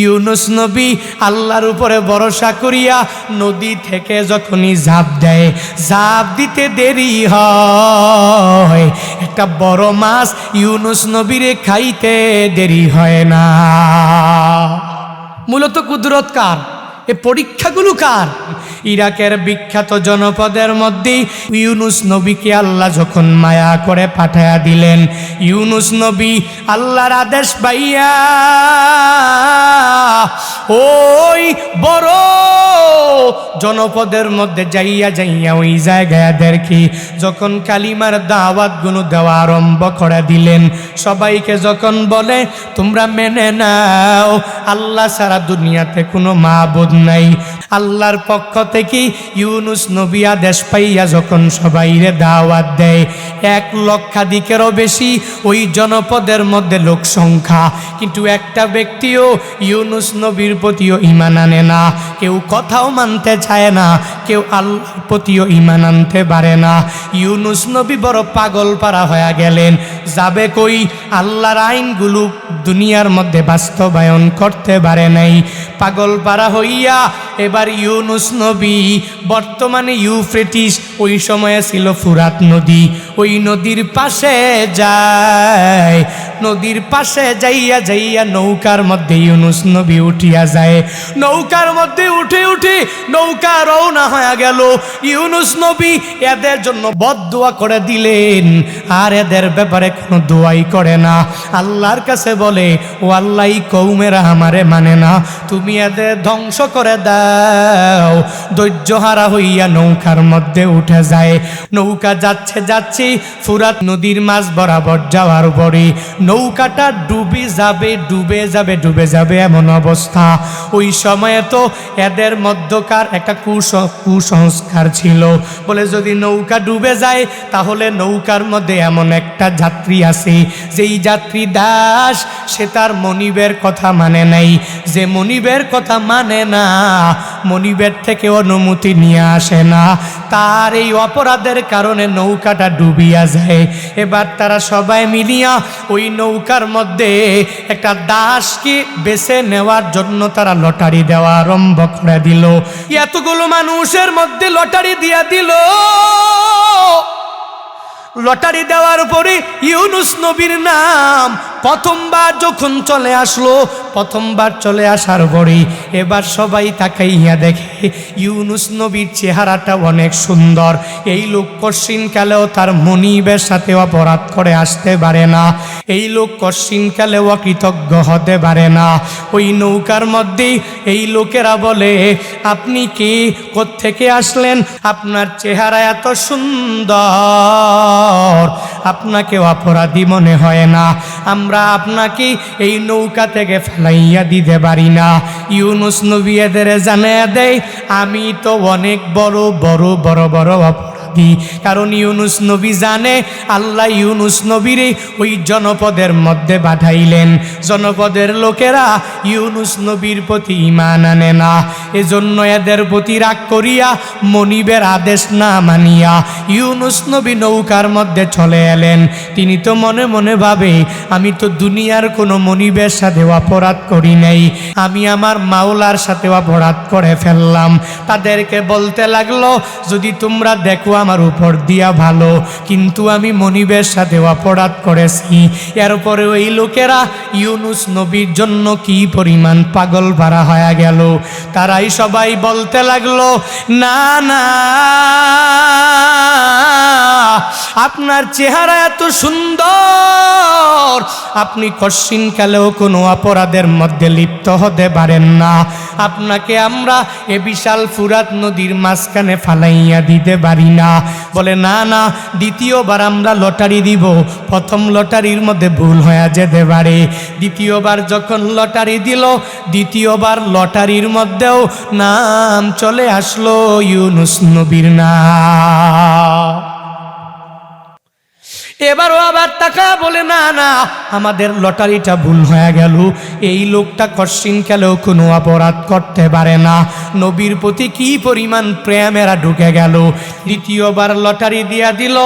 ইউনুস নবী আল্লাহর উপরে ভরসা করিয়া নদী থেকে যখনই ঝাঁপ দেয়, ঝাঁপ দিতে দেরি হয়, একটা বড় মাছ ইউনুস নবীরে খাইতে দেরি হয় না। মূলত কুদরত কার? এ পরীক্ষাগুলো কার? ইরাকের বিখ্যাত জনপদের মধ্যে ইউনুস নবীকে আল্লাহ যখন মায়া করে পাঠায়া দিলেন, ইউনুস নবী আল্লাহর আদেশ পাইয়া ওই বড় জনপদের মধ্যে যাইয়া যাইয়া ওই জায়গায় দেখি যখন কালিমার দাওয়াতগুলো দেওয়া আরম্ভ করে দিলেন, সবাইকে যখন বলে তোমরা মেনে নাও আল্লাহ ছাড়া দুনিয়াতে কোনো মাবুদ নাই, আল্লাহর পক্ষ থেকে ইউনুস নবী আদেশ পাইয়া যখন সবাইরে দাওয়াত দেয়, 1 লক্ষাধিকেরও বেশি ওই জনপদের মধ্যে লোক সংখ্যা, কিন্তু একটা ব্যক্তিও ইউনুস নবীর প্রতিও ঈমান আনে না, কেউ কথাও মানতে চায় না, কেউ আল্লাহর প্রতিও ঈমান আনতে পারে না। ইউনুস নবী বড় পাগল পারা হয়ে গেলেন, যাবে কই? আল্লাহর আইনগুলো দুনিয়ার মধ্যে বাস্তবায়ন করতে পারে নাই। পাগল পারা হইয়া এবার ইউনুস নবী বর্তমানে ইউফ্রেটিস, ওই সময়ে ছিল ফুরাত নদী, ওই নদীর পাশে যায়, নদীর পাশে যাইয়া যাইয়া নৌকার মধ্যে ইউনুস নবী উঠিয়া যায়। নৌকার মধ্যে উঠে উঠে নৌকা রওনা হয়ে গেল। ইউনুস নবী এদের জন্য বদদুয়া করে দিলেন, আর এদের ব্যাপারে কোনো দোয়াই করে না। আল্লাহর কাছে বলে, ও আল্লাহ, এই কওমেরা আমারে মানে না, তুমি এদের ধ্বংস করে দাও। ধৈর্যহারা হইয়া নৌকার মধ্যে উঠে যায়। নৌকা যাচ্ছে যাচ্ছে ফুরাত নদীর মাঝ বরাবর যাওয়ার পরে নৌকাটা ডুবে যাবে ডুবে যাবে ডুবে যাবে এমন অবস্থা। ওই সময়ে তো এদের মধ্যকার একটা কুসংস্কার ছিল, বলে যদি নৌকা ডুবে যায় তাহলে নৌকার মধ্যে এমন একটা যাত্রী আছে, যেই যাত্রী দাস, সে তার মনিবের কথা মানে নাই। যে মনিবের কথা মানে না, মনিবের থেকে অনুমতি নিয়ে আসে না, তার এই অপরাধের কারণে নৌকাটা ডুবিয়া যায়। এবার তারা সবাই মিলিয়া ওই নৌকার মধ্যে একটা দাসকে বেছে নেওয়ার জন্য তারা লটারি দেওয়া আরম্ভ করে দিল। এতগুলো মানুষের মধ্যে লটারি দিয়া দিল। লটারি দেওয়ার পরে ইউনুস নবীর নাম প্রথমবার যখন চলে আসলো, প্রথমবার চলে আসার পরে এবার সবাই তাকাইয়া দেখে ইউনুস নবীর চেহারাটা অনেক সুন্দর। এই লোক কশিনকালেও তার মনিবের সাথে অপরাধ করে আসতে পারে না, এই লোক কশিনকালেও অকৃতজ্ঞ হতে পারে না। ওই নৌকার মধ্যে এই লোকেরা বলে, আপনি কি কোত্থেকে আসলেন? আপনার চেহারা এত সুন্দর, আপনাকে অপরাধী মনে হয় না, আমরা আপনাকে এই নৌকা থেকে ফেলাইয়া দিতে পারি না। ইউনুস নবী এদের জানিয়ে দেয়, আমি তো অনেক বড় বড় বড় বড় অপরাধী। কারণ ইউনুস নবী জানে আল্লাহ ইউনুস নবীরে ওই জনপদের মধ্যে পাঠাইলেন। জনপদের লোকেরা ইউনুস নবীর প্রতি ঈমান আনে না, এজন্য এদের প্রতি রাগ করিয়া মনিবের আদেশ না মানিয়া ইউনুস নবী নৌকার মধ্যে চলে এলেন। তিনি তো মনে মনে ভাবে, আমি তো দুনিয়ার কোনো মনিবের সাথে অপরাধ করি নাই, আমি আমার মাওলার সাথে অপরাধ করে ফেললাম। তাদেরকে বলতে লাগলো, যদি তোমরা দেখো আমার উপর দিয়া ভালো, কিন্তু আমি মনিবের সাথে অপরাধ করেছি। এরপরে ওই লোকেরা ইউনুস নবীর জন্য কি পরিমাণ পাগল ভাড়া হয়ে গেল। তারাই সবাই বলতে লাগলো, না না, আপনার চেহারা এত সুন্দর, আপনি কশিনকালেও কোনো অপরাধের মধ্যে লিপ্ত হতে পারেন না, আপনাকে আমরা এ বিশাল ফুরাত নদীর মাঝখানে ফালাইয়া দিতে পারি না। বলে, না না, দ্বিতীয়বার আমরা লটারি দিব, প্রথম লটারির মধ্যে ভুল হয়ে যেতে পারে। দ্বিতীয়বার যখন লটারি দিল, দ্বিতীয়বার লটারির মধ্যেও নাম চলে আসলো ইউনুস নবীর নাম। এবারও আবার টাকা বলে, না না, আমাদের লটারিটা ভুল হয়ে গেল। এই লোকটা কশ্চিনকালেও কোনো অপরাধ করতে পারে না। নবীর প্রতি কি পরিমাণ প্রেমেরা ঢুকে গেল। দ্বিতীয়বার লটারি দিয়া দিল,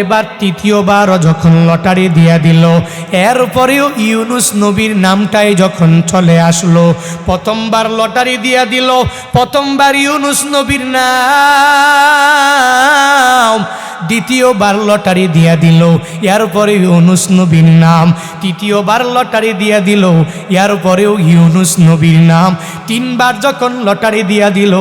এবার তৃতীয়বারও যখন লটারি দিয়া দিল, এরপরেও ইউনুস নবীর নামটাই যখন চলে আসলো। প্রথমবার লটারি দিয়া দিল, প্রথমবার ইউনুস নবীর নাম, দ্বিতীয়বার লটারি দিয়া দিল, এরপরে ইউনুস নবীর নাম, তৃতীয়বার লটারি দিয়া দিল, এরপরেও ইউনুস নবীর নাম, তিনবার যখন লটারি দিয়া দিল,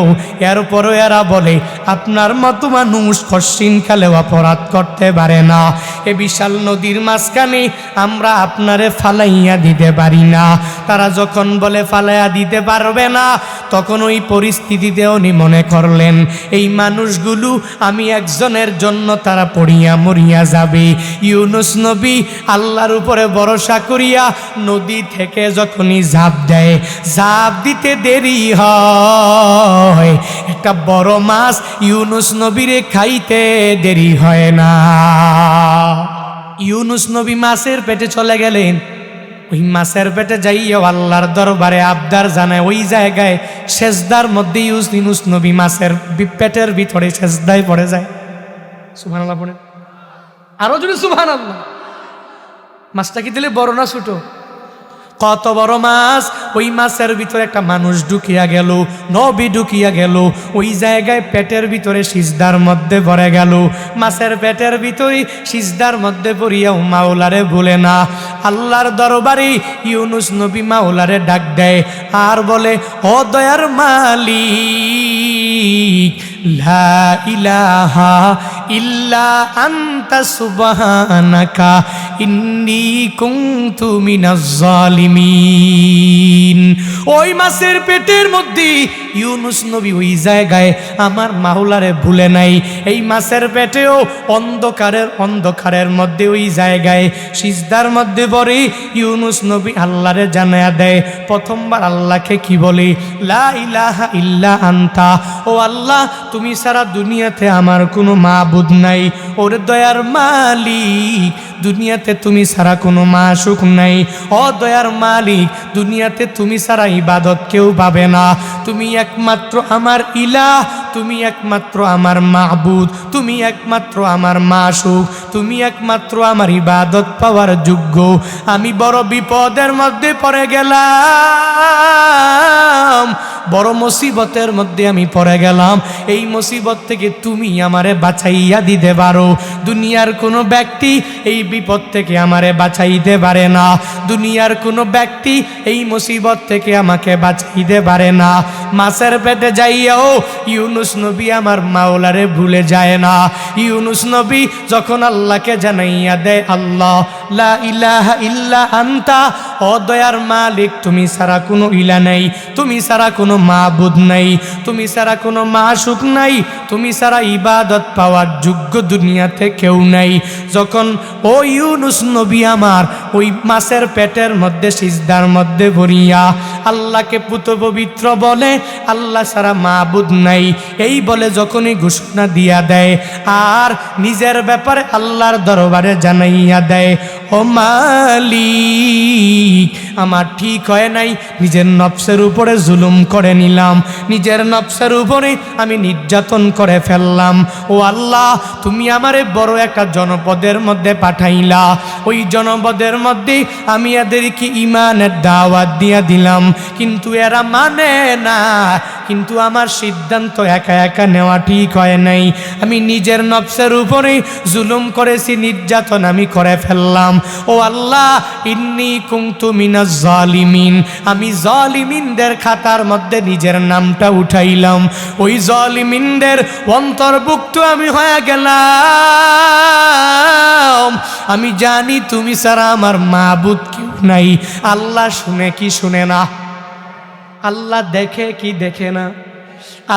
এরপরেও এরা বলে আপনার মতো মানুষ কশ্চিনকালে অপরাধ করতে পারে না। এ বিশাল নদীর মাঝখানে আমরা আপনারে ফালাইয়া দিতে পারি না। তারা যখন বলে ফালাইয়া দিতে পারবে না, তখন ওই পরিস্থিতিতে উনি মনে করলেন এই মানুষগুলো আমি একজনের জন্য তারা পড়িয়া মরিয়া যাবে। ইউনুস নবী আল্লাহর উপরে ভরসা করিয়া নদী থেকে যখনই ঝাঁপ দেয়, ঝাঁপ দিতে দেরি হয়, একটা বড় মাছ ইউনুস নবীরে খাইতে দেরি হয় না। ইউনুস নবী মাছের পেটে চলে গেলেন। ওই মাছের পেটে যাইয়া আল্লাহর দরবারে আবদার জানায়। ওই জায়গায় সেজদার মধ্যে ইউনুস নবী মাছের পেটের ভিতরে সেজদায় পড়ে যায়। সুবহানাল্লাহ পড়ে, আরো যদি সুবহানাল্লাহ। মাছটা কি দিলে বড় না ছোট? কত বড় মাছ! ওই মাছের ভিতরে একটা মানুষ ঢুকিয়া গেল, নবী ঢুকিয়া গেল। ওই জায়গায় পেটের ভিতরে সিজদার মধ্যে পড়ে গেল। মাছের পেটের ভিতরে সিজদার মধ্যে পড়িয়াও মাওলারে ভুলে না। আল্লাহর দরবারে ইউনুস নবী মাওলারে ডাক দেয় আর বলে, ও দয়ার মালিক, লা ইলাহা ইল্লা আনতা সুবহানাকা ইন্নী কুনতু মিনাজ জালিমিন। ওই মাছের পেটের মধ্যে ইউনুস নবী ওই জায়গায় আমার মাওলারে ভুলে নাই। এই মাছের পেটেও অন্ধকারের মধ্যে ওই জায়গায় সিজদার মধ্যে পড়ে ইউনুস নবী আল্লাহরে জানায়া দেয়। প্রথমবার আল্লাহকে কি বলে? লা ইলাহা ইল্লা আনতা, ও আল্লাহ তুমি সারা দুনিয়াতে আমার কোনো মাবুদ নাই। ওরে দয়ার মালিক, দুনিয়াতে তুমি সারা কোনো মাশুক নাই। ও দয়ার মালিক, দুনিয়াতে তুমি সারা ইবাদত কেউ পাবে না। তুমি একমাত্র আমার ইলাহ, তুমি একমাত্র আমার মাবুদ, তুমি একমাত্র আমার মাশুক, তুমি একমাত্র আমার ইবাদত পাওয়ার যোগ্য। আমি বড় বিপদের মধ্যে পড়ে গেলাম, বড় মুসিবতের মধ্যে আমি পড়ে গেলাম। এই মুসিবত থেকে তুমি আমারে বাঁচাইয়া দিতে পারো। দুনিয়ার কোনো ব্যক্তি এই বিপদ থেকে আমারে বাঁচাইতে পারে না। দুনিয়ার কোনো ব্যক্তি এই মুসিবত থেকে আমাকে বাঁচাইতে পারে না। মাছের পেটে যাইয়াও ইউনুস নবী আমার মাওলারে ভুলে যায় না। ইউনুস নবী যখন আল্লাহকে জানাইয়া দেয়, আল্লাহ লা ইলাহা ইল্লা আনতা, ও দয়ার মালিক তুমি ছাড়া কোনো ইলা নাই, তুমি ছাড়া কোনো মাবুদ নাই, তুমি ছাড়া কোনো মাশুক নাই, তুমি ছাড়া ইবাদত পাওয়ার যোগ্য দুনিয়াতে কেউ নাই। যখন ও ইউনুস নবী আমার ওই মাছের পেটের মধ্যে সিজদার মধ্যে পড়িয়া আল্লাহকে পুত পবিত্র বলে, আল্লাহ ছাড়া মাবুদ নাই এই বলে যখনই ঘোষণা দিয়া দেয় আর নিজের ব্যাপারে আল্লাহর দরবারে জানাইয়া দেয়, ও মালিক আমার ঠিক হয় নাই, নিজের নফসের উপরে জুলুম করে নিলাম, নিজের নফসের উপরে আমি নির্যাতন করে ফেললাম। ও আল্লাহ তুমি আমারে বড় একটা জনপদের মধ্যে পাঠাইলা। ওই জনপদের মধ্যে আমি এদেরকে ইমানের দাওয়াত দিয়া দিলাম, কিন্তু এরা মানে না। কিন্তু আমার সিদ্ধান্ত একা একা নেওয়া ঠিক হয় নাই। আমি নিজের নফসের উপরে জুলুম করেছি, নির্যাতন আমি করে ফেললাম। ও আল্লাহ ইন্নী কুনতু মিনাজ জালিমিন, আমি জালিমিনদের খাতার মধ্যে নিজের নামটা উঠাইলাম। ওই জালিমিনদের অন্তর্ভুক্ত আমি হয়ে গেলাম। আমি জানি তুমি ছাড়া আমার মাবুদ কেউ নাই। আল্লাহ শুনে কি শুনে না? আল্লাহ দেখে কি দেখে না?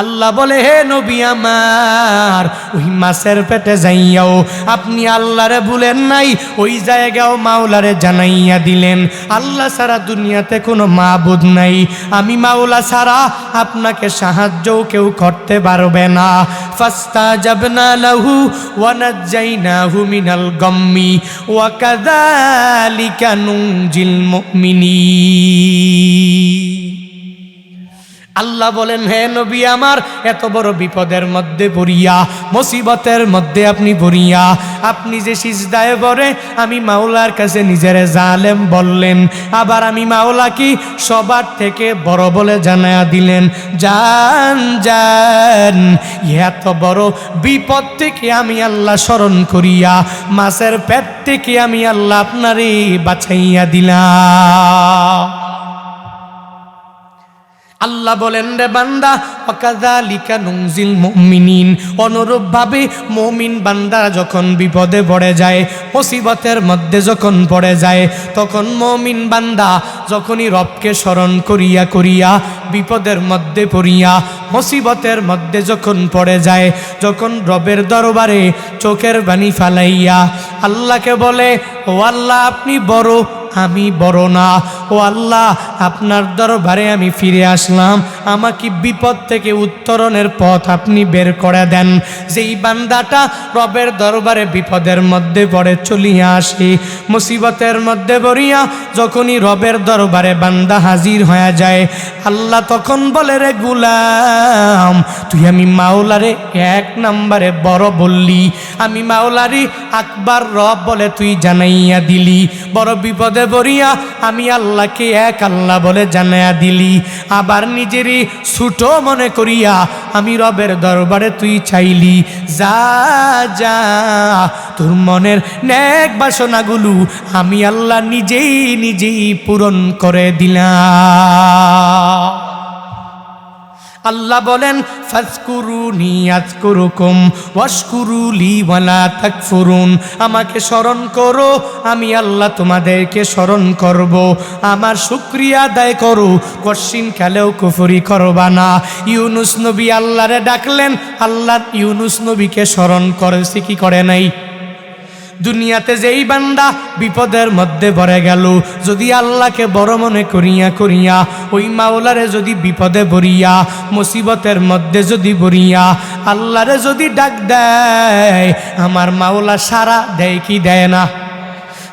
আল্লাহ বলে, হে নবী আমার, ওই মাছের পেটে যাইয়াও আপনি আল্লাহরে ভুলেন নাই, ওই জায়গাও মাওলারে জানাইয়া দিলেন আল্লাহ ছাড়া দুনিয়াতে কোনো মাবুদ নাই, আমি মাওলা ছাড়া আপনাকে সাহায্যও কেউ করতে পারবে না। ফাস্তাজাবনা লাহু ওয়া নাজ্জাইনাহু মিনাল গাম্মি ওয়া কাযালিকা নুনজিল মুমিনিন। আল্লাহ বলেন, হে নবী আমার, এত বড় বিপদের মধ্যে পড়িয়া, মুসিবতের মধ্যে আপনি পড়িয়া, আপনি যে সিজদায় পড়ে আমি মাওলার কাছে নিজের জালেম বললেন, আবার আমি মাওলা কি সবার থেকে বড় বলে জানায়া দিলেন, জান জান, এত বড় বিপদ থেকে আমি আল্লাহ স্মরণ করিয়া মাছের পেট থেকে আমি আল্লাহ আপনারে বাঁচাইয়া দিলাম। আল্লাহ বলেন, রে বান্দা, ওয়াকাযালিকা নুনজিল মুমিনিন, অনুরূপভাবে মুমিন বান্দা যখন বিপদে পড়ে যায়, মুসিবতের মধ্যে যখন পড়ে যায়, তখন মুমিন বান্দা যখনই রবকে স্মরণ করিয়া করিয়া বিপদের মধ্যে পড়িয়া মুসিবতের মধ্যে যখন পড়ে যায়, যখন রবের দরবারে চোখের পানি ফালাইয়া আল্লাহকে বলে, ও আল্লাহ আপনি বড়, আমি বড় না, ও আল্লাহ আপনার দরবারে আমি ফিরে আসলাম, আমাকে বিপদ থেকে উত্তরণের পথ আপনি বের করে দেন। যেই বান্দাটা রবের দরবারে বিপদের মধ্যে পড়ে চলিয়া আসে, মুসিবতের মধ্যে পড়িয়া যখনই রবের দরবারে বান্দা হাজির হয়ে যায়, আল্লাহ তখন বলে, রে গুলাম, তুই আমি মাওলারে এক নম্বরে বড় বললি, আমি মাওলারি আকবার রব বলে তুই জানাইয়া দিলি, বড় বিপদে বরিয়া আমি আল্লাহকে এক আল্লাহ বলে জানাইয়া দিলি, আবার নিজেরই ছোট মনে করিয়া আমি রবের দরবারে তুই চাইলি, যা যা তোর মনের নেক বাসনাগুলো আমি আল্লাহ নিজেই নিজেই পূরণ করে দিলাম। আল্লাহ বলেন, ফাজকুরুনি আযকুরুকুম ওয়াশকুরুলি ওয়ালা তাকফুরুন, আমাকে স্মরণ করো, আমি আল্লাহ তোমাদেরকে স্মরণ করব, আমার শুকরিয়া আদায় করো, কশিন কালেও কুফরি করবা না। ইউনুস নবী আল্লাহরে ডাকলেন, আল্লাহ ইউনুস নবীকে স্মরণ করেছে কি করে নাই? দুনিয়াতে যেই বান্দা বিপদের মধ্যে পড়ে গেল, যদি আল্লাহকে বড় মনে করিয়া করিয়া ওই মাওলারে যদি বিপদে পড়িয়া মুসিবতের মধ্যে যদি পড়িয়া আল্লাহরে যদি ডাক দেয়, আমার মাওলা সারা দেয় কি দেয় না?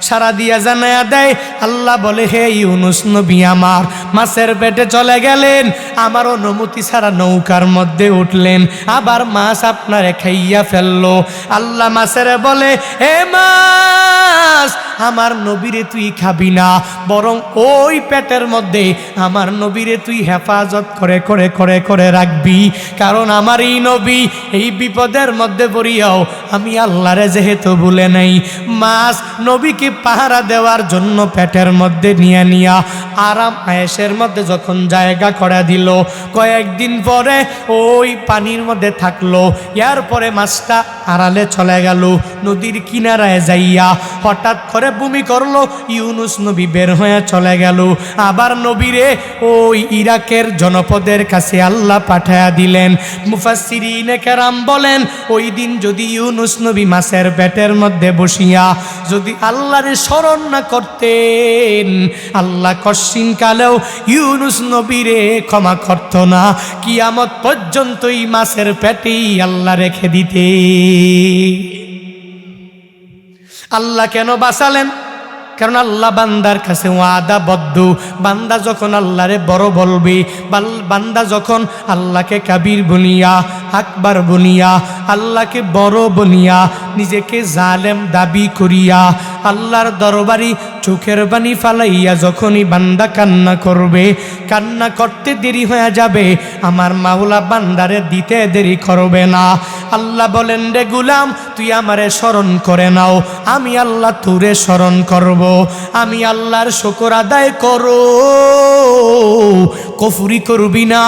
সারা দিয়া জানায়া দেয়। আল্লাহ বলে, হে ইউনুস নবী আমার, মাছের পেটে চলে গেলেন, আমার অনুমতি ছাড়া নৌকার মধ্যে উঠলেন, আবার মাছ আপনারে খাইয়া ফেললো। আল্লাহ মাছের বলে, হে মাছ, আমার নবীরে তুই খাবি না, বরং ওই পেটের মধ্যে আমার নবীরে তুই হেফাজত করে করে করে করে রাখবি, কারণ আমার এই নবী এই বিপদের মধ্যে পড়িয়াও আমি আল্লাহরে যেহেতু ভুলে নাই, মাছ নবীকে পাহারা দেওয়ার জন্য পেটের মধ্যে নিয়ে নিয়া আরাম আয়েশের মধ্যে যখন জায়গা করে দিল, কয়েকদিন পরে ওই পানির মধ্যে থাকলো, এরপরে মাছটা আড়ালে চলে গেল, নদীর কিনারায় যাইয়া হঠাৎ করে বমি করলো, ইউনুস নবী বের হয়ে চলে গেল। আবার নবীরে ওই ইরাকের জনপদের কাছে আল্লাহ পাঠায়া দিলেন। মুফাসসিরিনে কেরাম বলেন, ওই দিন যদি ইউনুস নবী মাছের পেটের মধ্যে বসিয়া যদি আল্লাহরে স্মরণ না করতেন, আল্লাহ কশিন কালেও ইউনুস নবীরে ক্ষমা করত না, কিয়ামত পর্যন্ত এই মাছের পেটেই আল্লাহ রেখে দিতে। আল্লাহ কেন বাঁচালেন? কারণ আল্লাহ বান্দার কাছে ওয়াদাবদ্ধ, বান্দা যখন আল্লাহরে বড় বলবে, বান্দা যখন আল্লাহকে কাবির বনিয়া আকবার বনিয়া আল্লাহকে বড় বনিয়া নিজেকে জালেম দাবি করিয়া আল্লাহর দরবারি চোখের পানি ফালাইয়া যখনই বান্দা কান্না করবে, কান্না করতে দেরি হয়ে যাবে, আমার মাওলা বান্দারে দিতে দেরি করবে না। আল্লাহ বলেন, রে গুলাম, তুই আমারে স্মরণ করে নাও, আমি আল্লাহ তোরে স্মরণ করব, আমি আল্লাহর শুকর আদায় করো, কুফরি করবি না,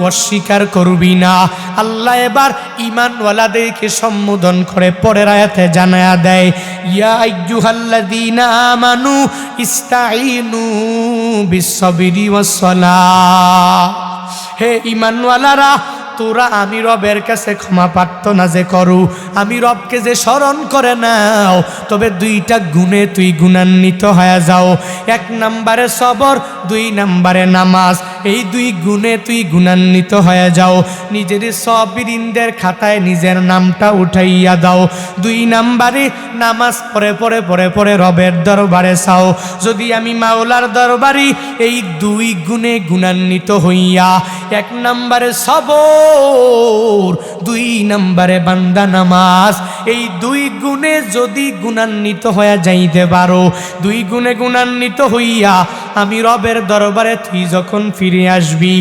অস্বীকার করবি না। আল্লাহ এবার ঈমানওয়ালাদেরকে সম্বোধন করে পরের আয়াতে জানায়া দেয়, ইয়া আইয়ুহাল্লাযীনা আমানু ইস্তাঈনু বিস-সাবরি ওয়াস-সালাহ, হে ঈমানওয়ালারা তোরা আমি রবের কাছে ক্ষমা প্রার্থনা যে করু, আমি রবকে যে স্মরণ করে নাও, তবে দুইটা গুণে তুই গুণান্বিত হয়ে যাও। 1 নম্বরে সবর, 2 নম্বরে নামাজ। এই 2 গুণে তুই গুণান্বিত হয়ে যাও। নিজের সবিরিনদের খাতায় নিজের নামটা উঠাইয়া দাও। 2 নম্বরে নামাজ পড়ে পড়ে পড়ে পড়ে রবের দরবারে চাও, যদি আমি মাওলার দরবারে এই 2 গুণে গুণান্বিত হইয়া 1 নম্বরে সবর, 2 নম্বরে বান্দা নামাজ, এই 2 গুণে যদি গুণান্বিত হয়ে যাইতে পারো, 2 গুণে গুণান্বিত হইয়া আমি রবের দরবারে তুই যখন ফিরে আসবি,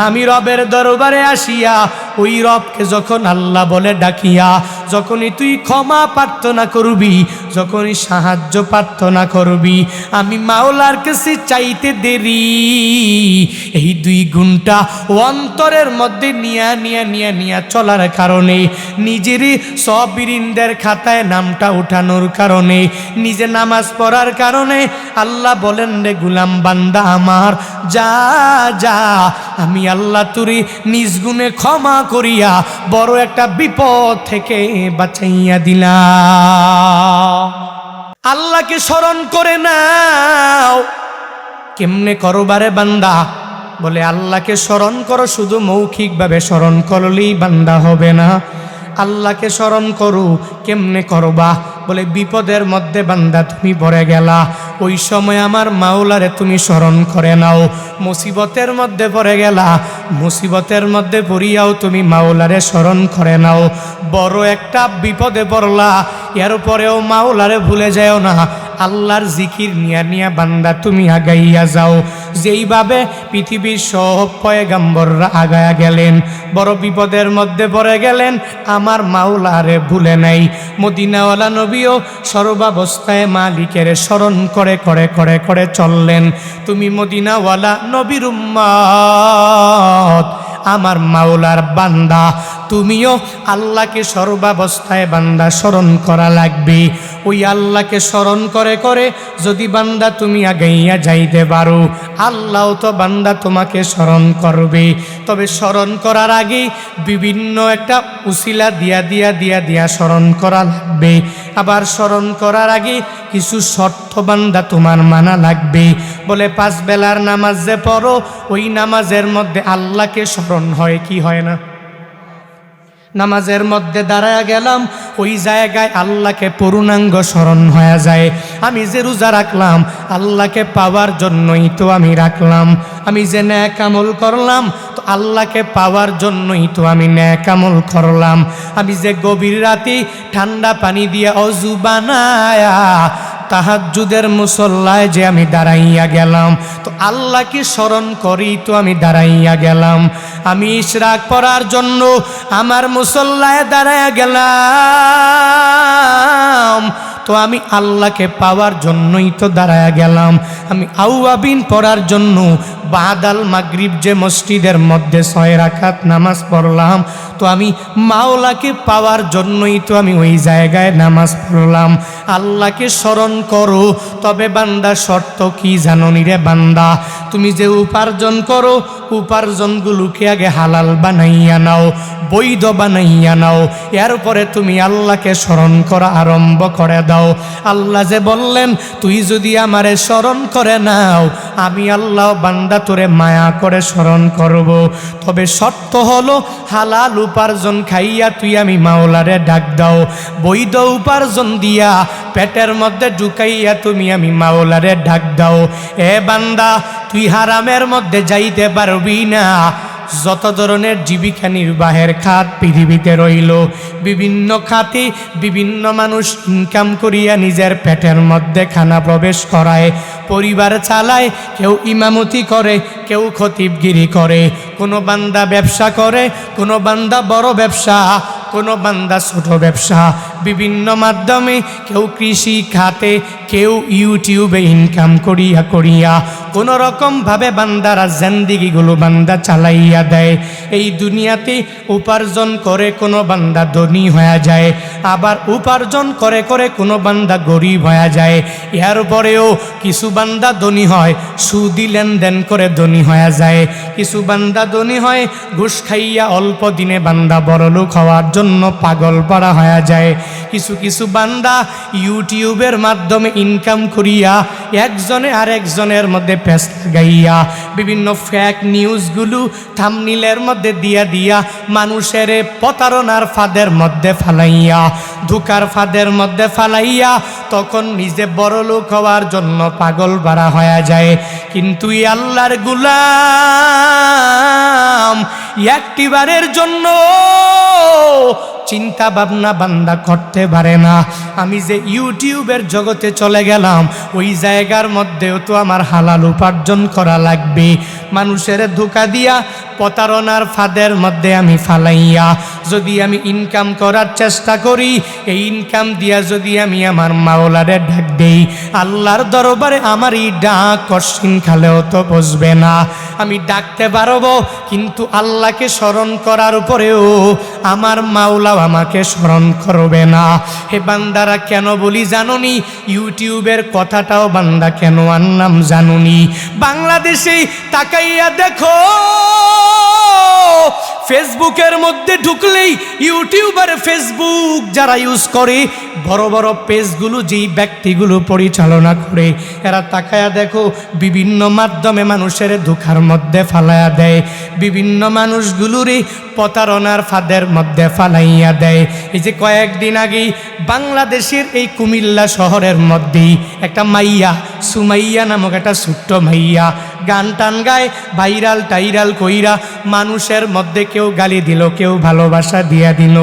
আমি রবের দরবারে আসিয়া ওই রবকে যখন আল্লাহ বলে ডাকিয়া যখনই তুই ক্ষমা প্রার্থনা করবি, যখনই সাহায্য প্রার্থনা করবি, আমি মাওলার কাছে চাইতে দেরি এই 2 গুণটা অন্তরের মধ্যে নিয়া চলার কারণে, নিজেরই সবিরিনদের খাতায় নামটা উঠানোর কারণে, নিজে নামাজ পড়ার কারণে আল্লাহ বলেন, রে গুলাম বান্দা আমার, যা যা, আমি আল্লাহ তুরি নিজ গুণে ক্ষমা করিয়া বড় একটা বিপদ থেকে বাঁচাইয়া দিলাম। আল্লাহকে স্মরণ করে নাও। কেমনে করবারে বান্দা? বলে আল্লাহকে স্মরণ করো, শুধু মৌখিকভাবে স্মরণ করলেই বান্দা হবে না। আল্লাহকে স্মরণ করো, কেমনে করবা? বলে বিপদের মধ্যে বান্দা তুমি পড়ে গেলা, ওই সময় আমার মাওলারে তুমি স্মরণ করে নাও। মুসিবতের মধ্যে পড়ে গেলা, মুসিবতের মধ্যে পড়িয়াও তুমি মাওলারে স্মরণ করে নাও। বড় একটা বিপদে পড়লা, এর পরেও মাওলারে ভুলে যাও না। আল্লাহর জিকির নিয়া বান্দা তুমি আগাইয়া যাও। যেইভাবে পৃথিবীর সব পয়গাম্বররা আগায়া গেলেন, বড় বিপদের মধ্যে পড়ে গেলেন, আমার মাওলারে ভুলে নাই। মদিনাওয়ালা নবীও সর্বাবস্থায় মালিকের স্মরণ করে করে করে করে চললেন। তুমি মদিনাওয়ালা নবীর উম্মত, আমার মাওলার বান্দা, তুমিও আল্লাহকে সর্বাবস্থায় বান্দা স্মরণ করা লাগবে। ওই আল্লাহকে স্মরণ করে করে যদি বান্দা তুমি আগাইয়া যাইতে পারো, আল্লাহ তো বান্দা তোমাকে স্মরণ করবে। তবে স্মরণ করার আগে বিভিন্ন একটা উসিলা দিয়া স্মরণ করা লাগবে। আবার স্মরণ করার আগে কিছু শর্ত বান্দা তোমার মানা লাগবে। বলে 5 বেলার নামাজ যে পড়ো, ওই নামাজের মধ্যে আল্লাহকে স্মরণ হয় কি হয় না? নামাজের মধ্যে দাঁড়ায়া গেলাম, ওই জায়গায় আল্লাহকে পূর্ণাঙ্গ স্মরণ হয়ে যায়। আমি যে রোজা রাখলাম, আল্লাহকে পাওয়ার জন্যই তো আমি রাখলাম। আমি যে নেক আমল করলাম, তো আল্লাহকে পাওয়ার জন্যই তো আমি নেক আমল করলাম। আমি যে গভীর রাতে ঠান্ডা পানি দিয়ে অজু বানায়া তাহাজ্জুদের মুসল্লায় যে আমি দাঁড়াইয়া গেলাম, তো আল্লাহকে স্মরণ করি তো আমি দাঁড়াইয়া গেলাম। আমি ইশরাক পড়ার জন্য আমার মুসল্লায় দাঁড়াইয়া গেলাম, তো আমি আল্লাহকে পাওয়ার জন্যই তো দাঁড়াইয়া গেলাম। আমি আউয়াবিন পড়ার জন্য বাদাল মাগরিব যে মসজিদের মধ্যে 6 রাকাত নামাজ পড়লাম, তো আমি মাওলাকে পাওয়ার জন্যই তো আমি ওই জায়গায় নামাজ পড়লাম। আল্লাহকে স্মরণ করো, তবে বান্দা শর্ত কি জানো নি রে বান্দা? তুমি যে উপার্জন করো, উপার্জনগুলোকে আগে হালাল বানাইয়া নাও, বৈধ বানাইয়া নাও। এরপরে তুমি আল্লাহকে স্মরণ করা আরম্ভ করে দাও। আল্লাহ যে বললেন, তুই যদি আমারে স্মরণ করে নাও, আমি আল্লাহ বান্দা তোরে মায়া করে স্মরণ করব। তবে শর্ত হলো হালাল উপার্জন খাইয়া তুই আমি মাওলারে ডাক দাও। বৈধ উপার্জন দিয়া পেটের মধ্যে ঢুকাইয়া তুমি আমি মাওলারে ডাক দাও। এ বান্দা, তুই হারামের মধ্যে যাইতে পারবি না। যত ধরনের জীবিকা নির্বাহের খাত পৃথিবীতে রইল, বিভিন্ন খাতে বিভিন্ন মানুষ ইনকাম করিয়া নিজের পেটের মধ্যে খানা প্রবেশ করায়, পরিবার চালায়। কেউ ইমামতি করে, কেউ খতিবগিরি করে, কোনো বান্দা ব্যবসা করে, কোনো বান্দা বড় ব্যবসা, কোনো বান্দা ছোট ব্যবসা। বিভিন্ন মাধ্যমে, কেউ কৃষি খাতে, কেউ ইউটিউবে ইনকাম করিয়া করিয়া কোনো রকমভাবে বান্দারা জিন্দেগিগুলো বান্দা চালাইয়া দেয়। এই দুনিয়াতে উপার্জন করে কোনো বান্দা ধনী হয়ে যায়, আবার উপার্জন করে করে কোনো বান্দা গরিব হয়ে যায়। এরপরেও কিছু বান্দা ধনী হয় সুদি লেনদেন করে ধনী হয়ে যায়, কিছু বান্দা ধনী হয় ঘুষ খাইয়া অল্প দিনে বান্দা বড়লোক হওয়ার জন্য পাগল পাড়া হয়ে যায়। কিছু কিছু বান্দা ইউটিউবের মাধ্যমে ইনকাম করিয়া একজনে আরেকজনের মধ্যে পেঁচ লাগাইয়া বিভিন্ন ফেক নিউজগুলো থাম্বনেইলের মধ্যে দিয়া দিয়া মানুষের প্রতারণার ফাঁদের মধ্যে ফালাইয়া, ধোঁকার ফাঁদের মধ্যে ফালাইয়া তখন নিজে বড়লোক হওয়ার জন্য পাগল পাড়া হয়ে যায়। কিন্তু এই আল্লাহর গোলাম একটিবারের জন্য চিন্তা ভাবনা বান্দা করতে পারে না, আমি যে ইউটিউবের জগতে চলে গেলাম ওই জায়গার মধ্যেও তো আমার হালাল উপার্জন করা লাগবে। মানুষের ধোঁকা দিয়া প্রতারণার ফাঁদের মধ্যে আমি ফালাইয়া যদি আমি ইনকাম করার চেষ্টা করি, এই ইনকাম দিয়া যদি আমি আমার মাওলারে ডাক দেই, আল্লাহর দরবারে আমার এই ডাক কশিন খালেও তো বসবে না। আমি ডাকতে পারবো, কিন্তু আল্লাহকে স্মরণ করার উপরেও আমার মাওলাও আমাকে স্মরণ করবে না। হে বান্দারা, কেন বলি জানুনি? ইউটিউবের কথাটাও বান্দা কেন আনলাম জানুনি? বাংলাদেশে তাকাইয়া দেখো, ফেসবুকের মধ্যে ঢুকলেই ইউটিউবার ফেসবুক যারা ইউজ করে, বড় বড় পেজগুলো যেই ব্যক্তিগুলো পরিচালনা করে, এরা তাকায়া দেখো বিভিন্ন মাধ্যমে মানুষের ধোঁকার মধ্যে ফালাইয়া দেয়, বিভিন্ন মানুষগুলোরই প্রতারণার ফাঁদের মধ্যে ফালাইয়া দেয়। এই যে কয়েকদিন আগেই বাংলাদেশের এই কুমিল্লা শহরের মধ্যেই একটা মাইয়া, সুমাইয়া নামক একটা ছোট্ট মাইয়া গান টান গায়, ভাইরাল টাইরাল কইরা মানুষের মধ্যে কেউ গালি দিল, কেউ ভালোবাসা দিয়া দিল।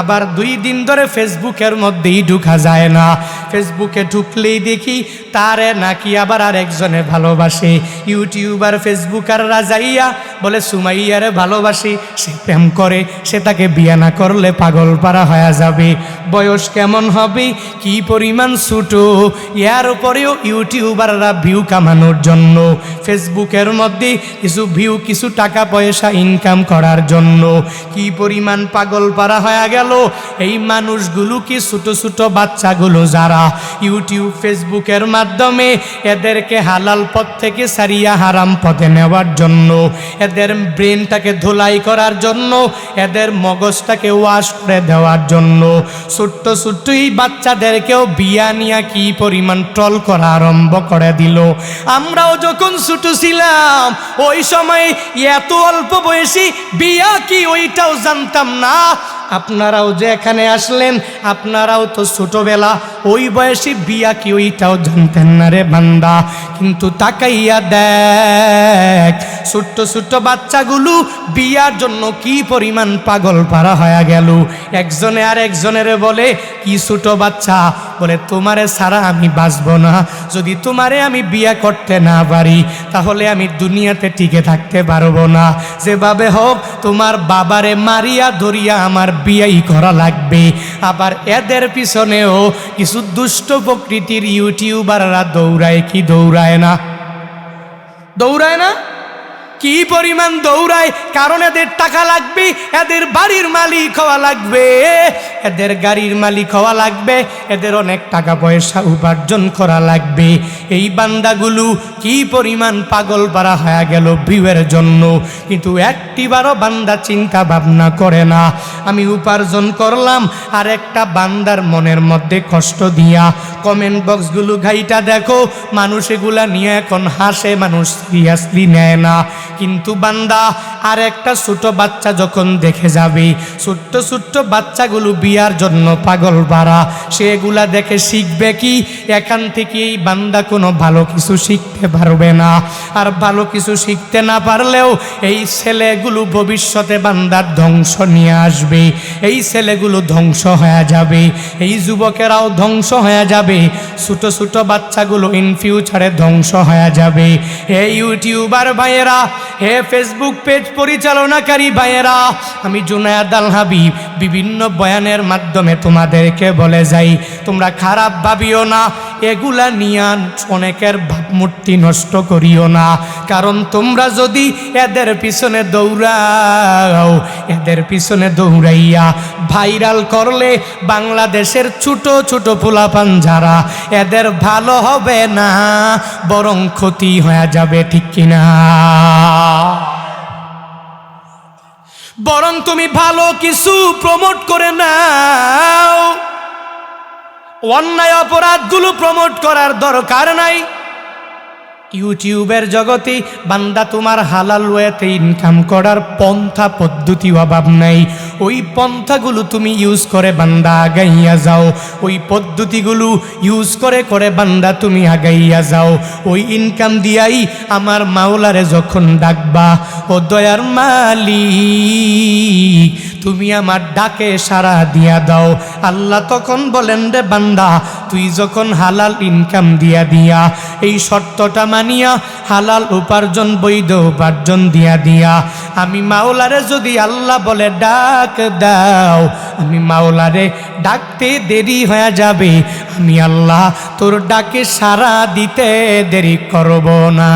আবার 2 দিন ধরে ফেসবুকের মধ্যেই ঢুকা যায় না, ফেসবুকে ঢুকলেই দেখি তারে নাকি আবার আরেকজনে ভালোবাসে। ইউটিউবার ফেসবুকাররা যাইয়া বলে সুমাইয়ারে ভালোবাসি, সে প্রেম করে, সে তাকে বিয়ে না করলে পাগল পারা হয়ে যাবে। বয়স কেমন হবে, কি পরিমাণ ছোটো, এর উপরেও ইউটিউবাররা ভিউ কামানোর জন্য, ফেসবুকের মধ্যে কিছু ভিউ, কিছু টাকা পয়সা ইনকাম করার জন্য কি পরিমাণ পাগল পারা হয়ে গেল। এই মানুষগুলো কি ছোট ছোট বাচ্চাগুলো যারা ইউটিউব ফেসবুকের মাধ্যমে এদেরকে হালাল পথ থেকে সারিয়া হারাম পথে নেওয়ার জন্য, এদের ব্রেনটাকে ধুলাই করার জন্য, এদের মগজটাকে ওয়াশ করে দেওয়ার জন্য ছোট্ট ছোট্ট এই বাচ্চাদেরকেও বিয়া নিয়ে কি পরিমাণ ট্রল করা আরম্ভ করে দিল। আমরাও যখন ছোট ছিলাম ওই সময় এত অল্প বয়সী বিয়া কি ওইটাও জানতাম না। আপনারাও যে এখানে আসলেন, আপনারাও তো ছোটবেলা ওই বয়সী বিয়া কি ওইটাও জানতেন না রে বান্দা। কিন্তু তাকাইয়া দেখ ছোট্ট ছোট্ট বাচ্চাগুলো বিয়ার জন্য কি পরিমাণ পাগল পারা হয়ে গেল। একজনে আর একজনের বলে, কি ছোট বাচ্চা, বলে তোমারে ছাড়া আমি বাঁচব না, যদি তোমারে আমি বিয়া করতে না পারি তাহলে আমি দুনিয়াতে টিকে থাকতে পারবো না, যেভাবে হোক তোমার বাবারে মারিয়া ধরিয়া আমার বিয়াই করা লাগবে। আবার এদের পিছনেও কিছু দুষ্ট প্রকৃতির ইউটিউবাররা দৌড়ায়, কি দৌড়ায় না? দৌড়ায় না? কি পরিমাণ দৌড়ায়, কারণ এদের টাকা লাগবে, এদের বাড়ির মালিক হওয়া লাগবে, এদের গাড়ির মালিক হওয়া লাগবে, এদের অনেক টাকা পয়সা উপার্জন করা লাগবে। এই বান্দাগুলো কি পরিমাণ পাগল পারা হয়ে গেল ভিউয়ের জন্য, কিন্তু একটিবারও বান্দা চিন্তা ভাবনা করে না আমি উপার্জন করলাম আর একটা বান্দার মনের মধ্যে কষ্ট দিয়া। কমেন্ট বক্সগুলো ঘাইটা দেখো, মানুষ এগুলা নিয়ে এখন হাসে, মানুষ সিরিয়াসলি নেয় না। কিন্তু বান্দা আর একটা ছোট বাচ্চা যখন দেখে যাবে, ছোট্ট ছোট্ট বাচ্চাগুলো বিয়ার জন্য পাগল পারা, সেগুলা দেখে শিখবে কি? এখান থেকে এই বান্দা কোনো ভালো কিছু শিখতে পারবে না। আর ভালো কিছু শিখতে না পারলেও এই ছেলেগুলো ভবিষ্যতে বান্দার ধ্বংস নিয়ে আসবে, এই ছেলেগুলো ধ্বংস হয়ে যাবে, এই যুবকেরাও ধ্বংস হয়ে যাবে, ছোট ছোট বাচ্চাগুলো ইন ফিউচারে ধ্বংস হয়ে যাবে। হে ইউটিউবার ভাইয়েরা, হে ফেসবুক পেজ পরিচালনাকারী ভাইয়েরা, আমি জুনায়েদ আল হাবিব বিভিন্ন বয়ানের মাধ্যমে তোমাদেরকে বলে যাই, তোমরা খারাপ ভাবিও না, এগুলা নিয়ান অনেকের ভাবমূর্তি নষ্ট করিও না। কারণ তোমরা যদি এদের পিছনে দৌড়াও, এদের পিছনে দৌড়াইয়া ভাইরাল করলে বাংলাদেশের ছোট ছোট পোলাপান যারা, এদের ভালো হবে না, বরং ক্ষতি হয়ে যাবে, ঠিক কিনা? বরং তুমি ভালো কিছু প্রমোট করে নাও, অন্যায় অপরাধগুলো প্রমোট করার দরকার নাই। ইউটিউবের জগতে বান্দা তোমার হালাল ওয়েতে ইনকাম করার পন্থা পদ্ধতি অভাব নাই, ওই পন্থাগুলো তুমি ইউজ করে বান্দা আগাইয়া যাও, ওই পদ্ধতিগুলো ইউজ করে করে বান্দা তুমি আগাইয়া যাও। ওই ইনকাম দিয়াই আমার মাওলারে যখন ডাকবা, ও দয়ার মালিক তুমি আমার ডাকে সাড়া দিয়া দাও, আল্লাহ তখন বলেন, রে বান্দা তুই যখন হালাল ইনকাম দিয়া দিয়া এই শর্তটা মানিয়া হালাল উপার্জন, বৈধ উপার্জন দিয়া দিয়া আমি মাওলারে যদি আল্লাহ বলে ডাক দাও, আমি মাওলারে ডাকতে দেরি হয়ে যাবে, আমি আল্লাহ তোর ডাকে সাড়া দিতে দেরি করব না।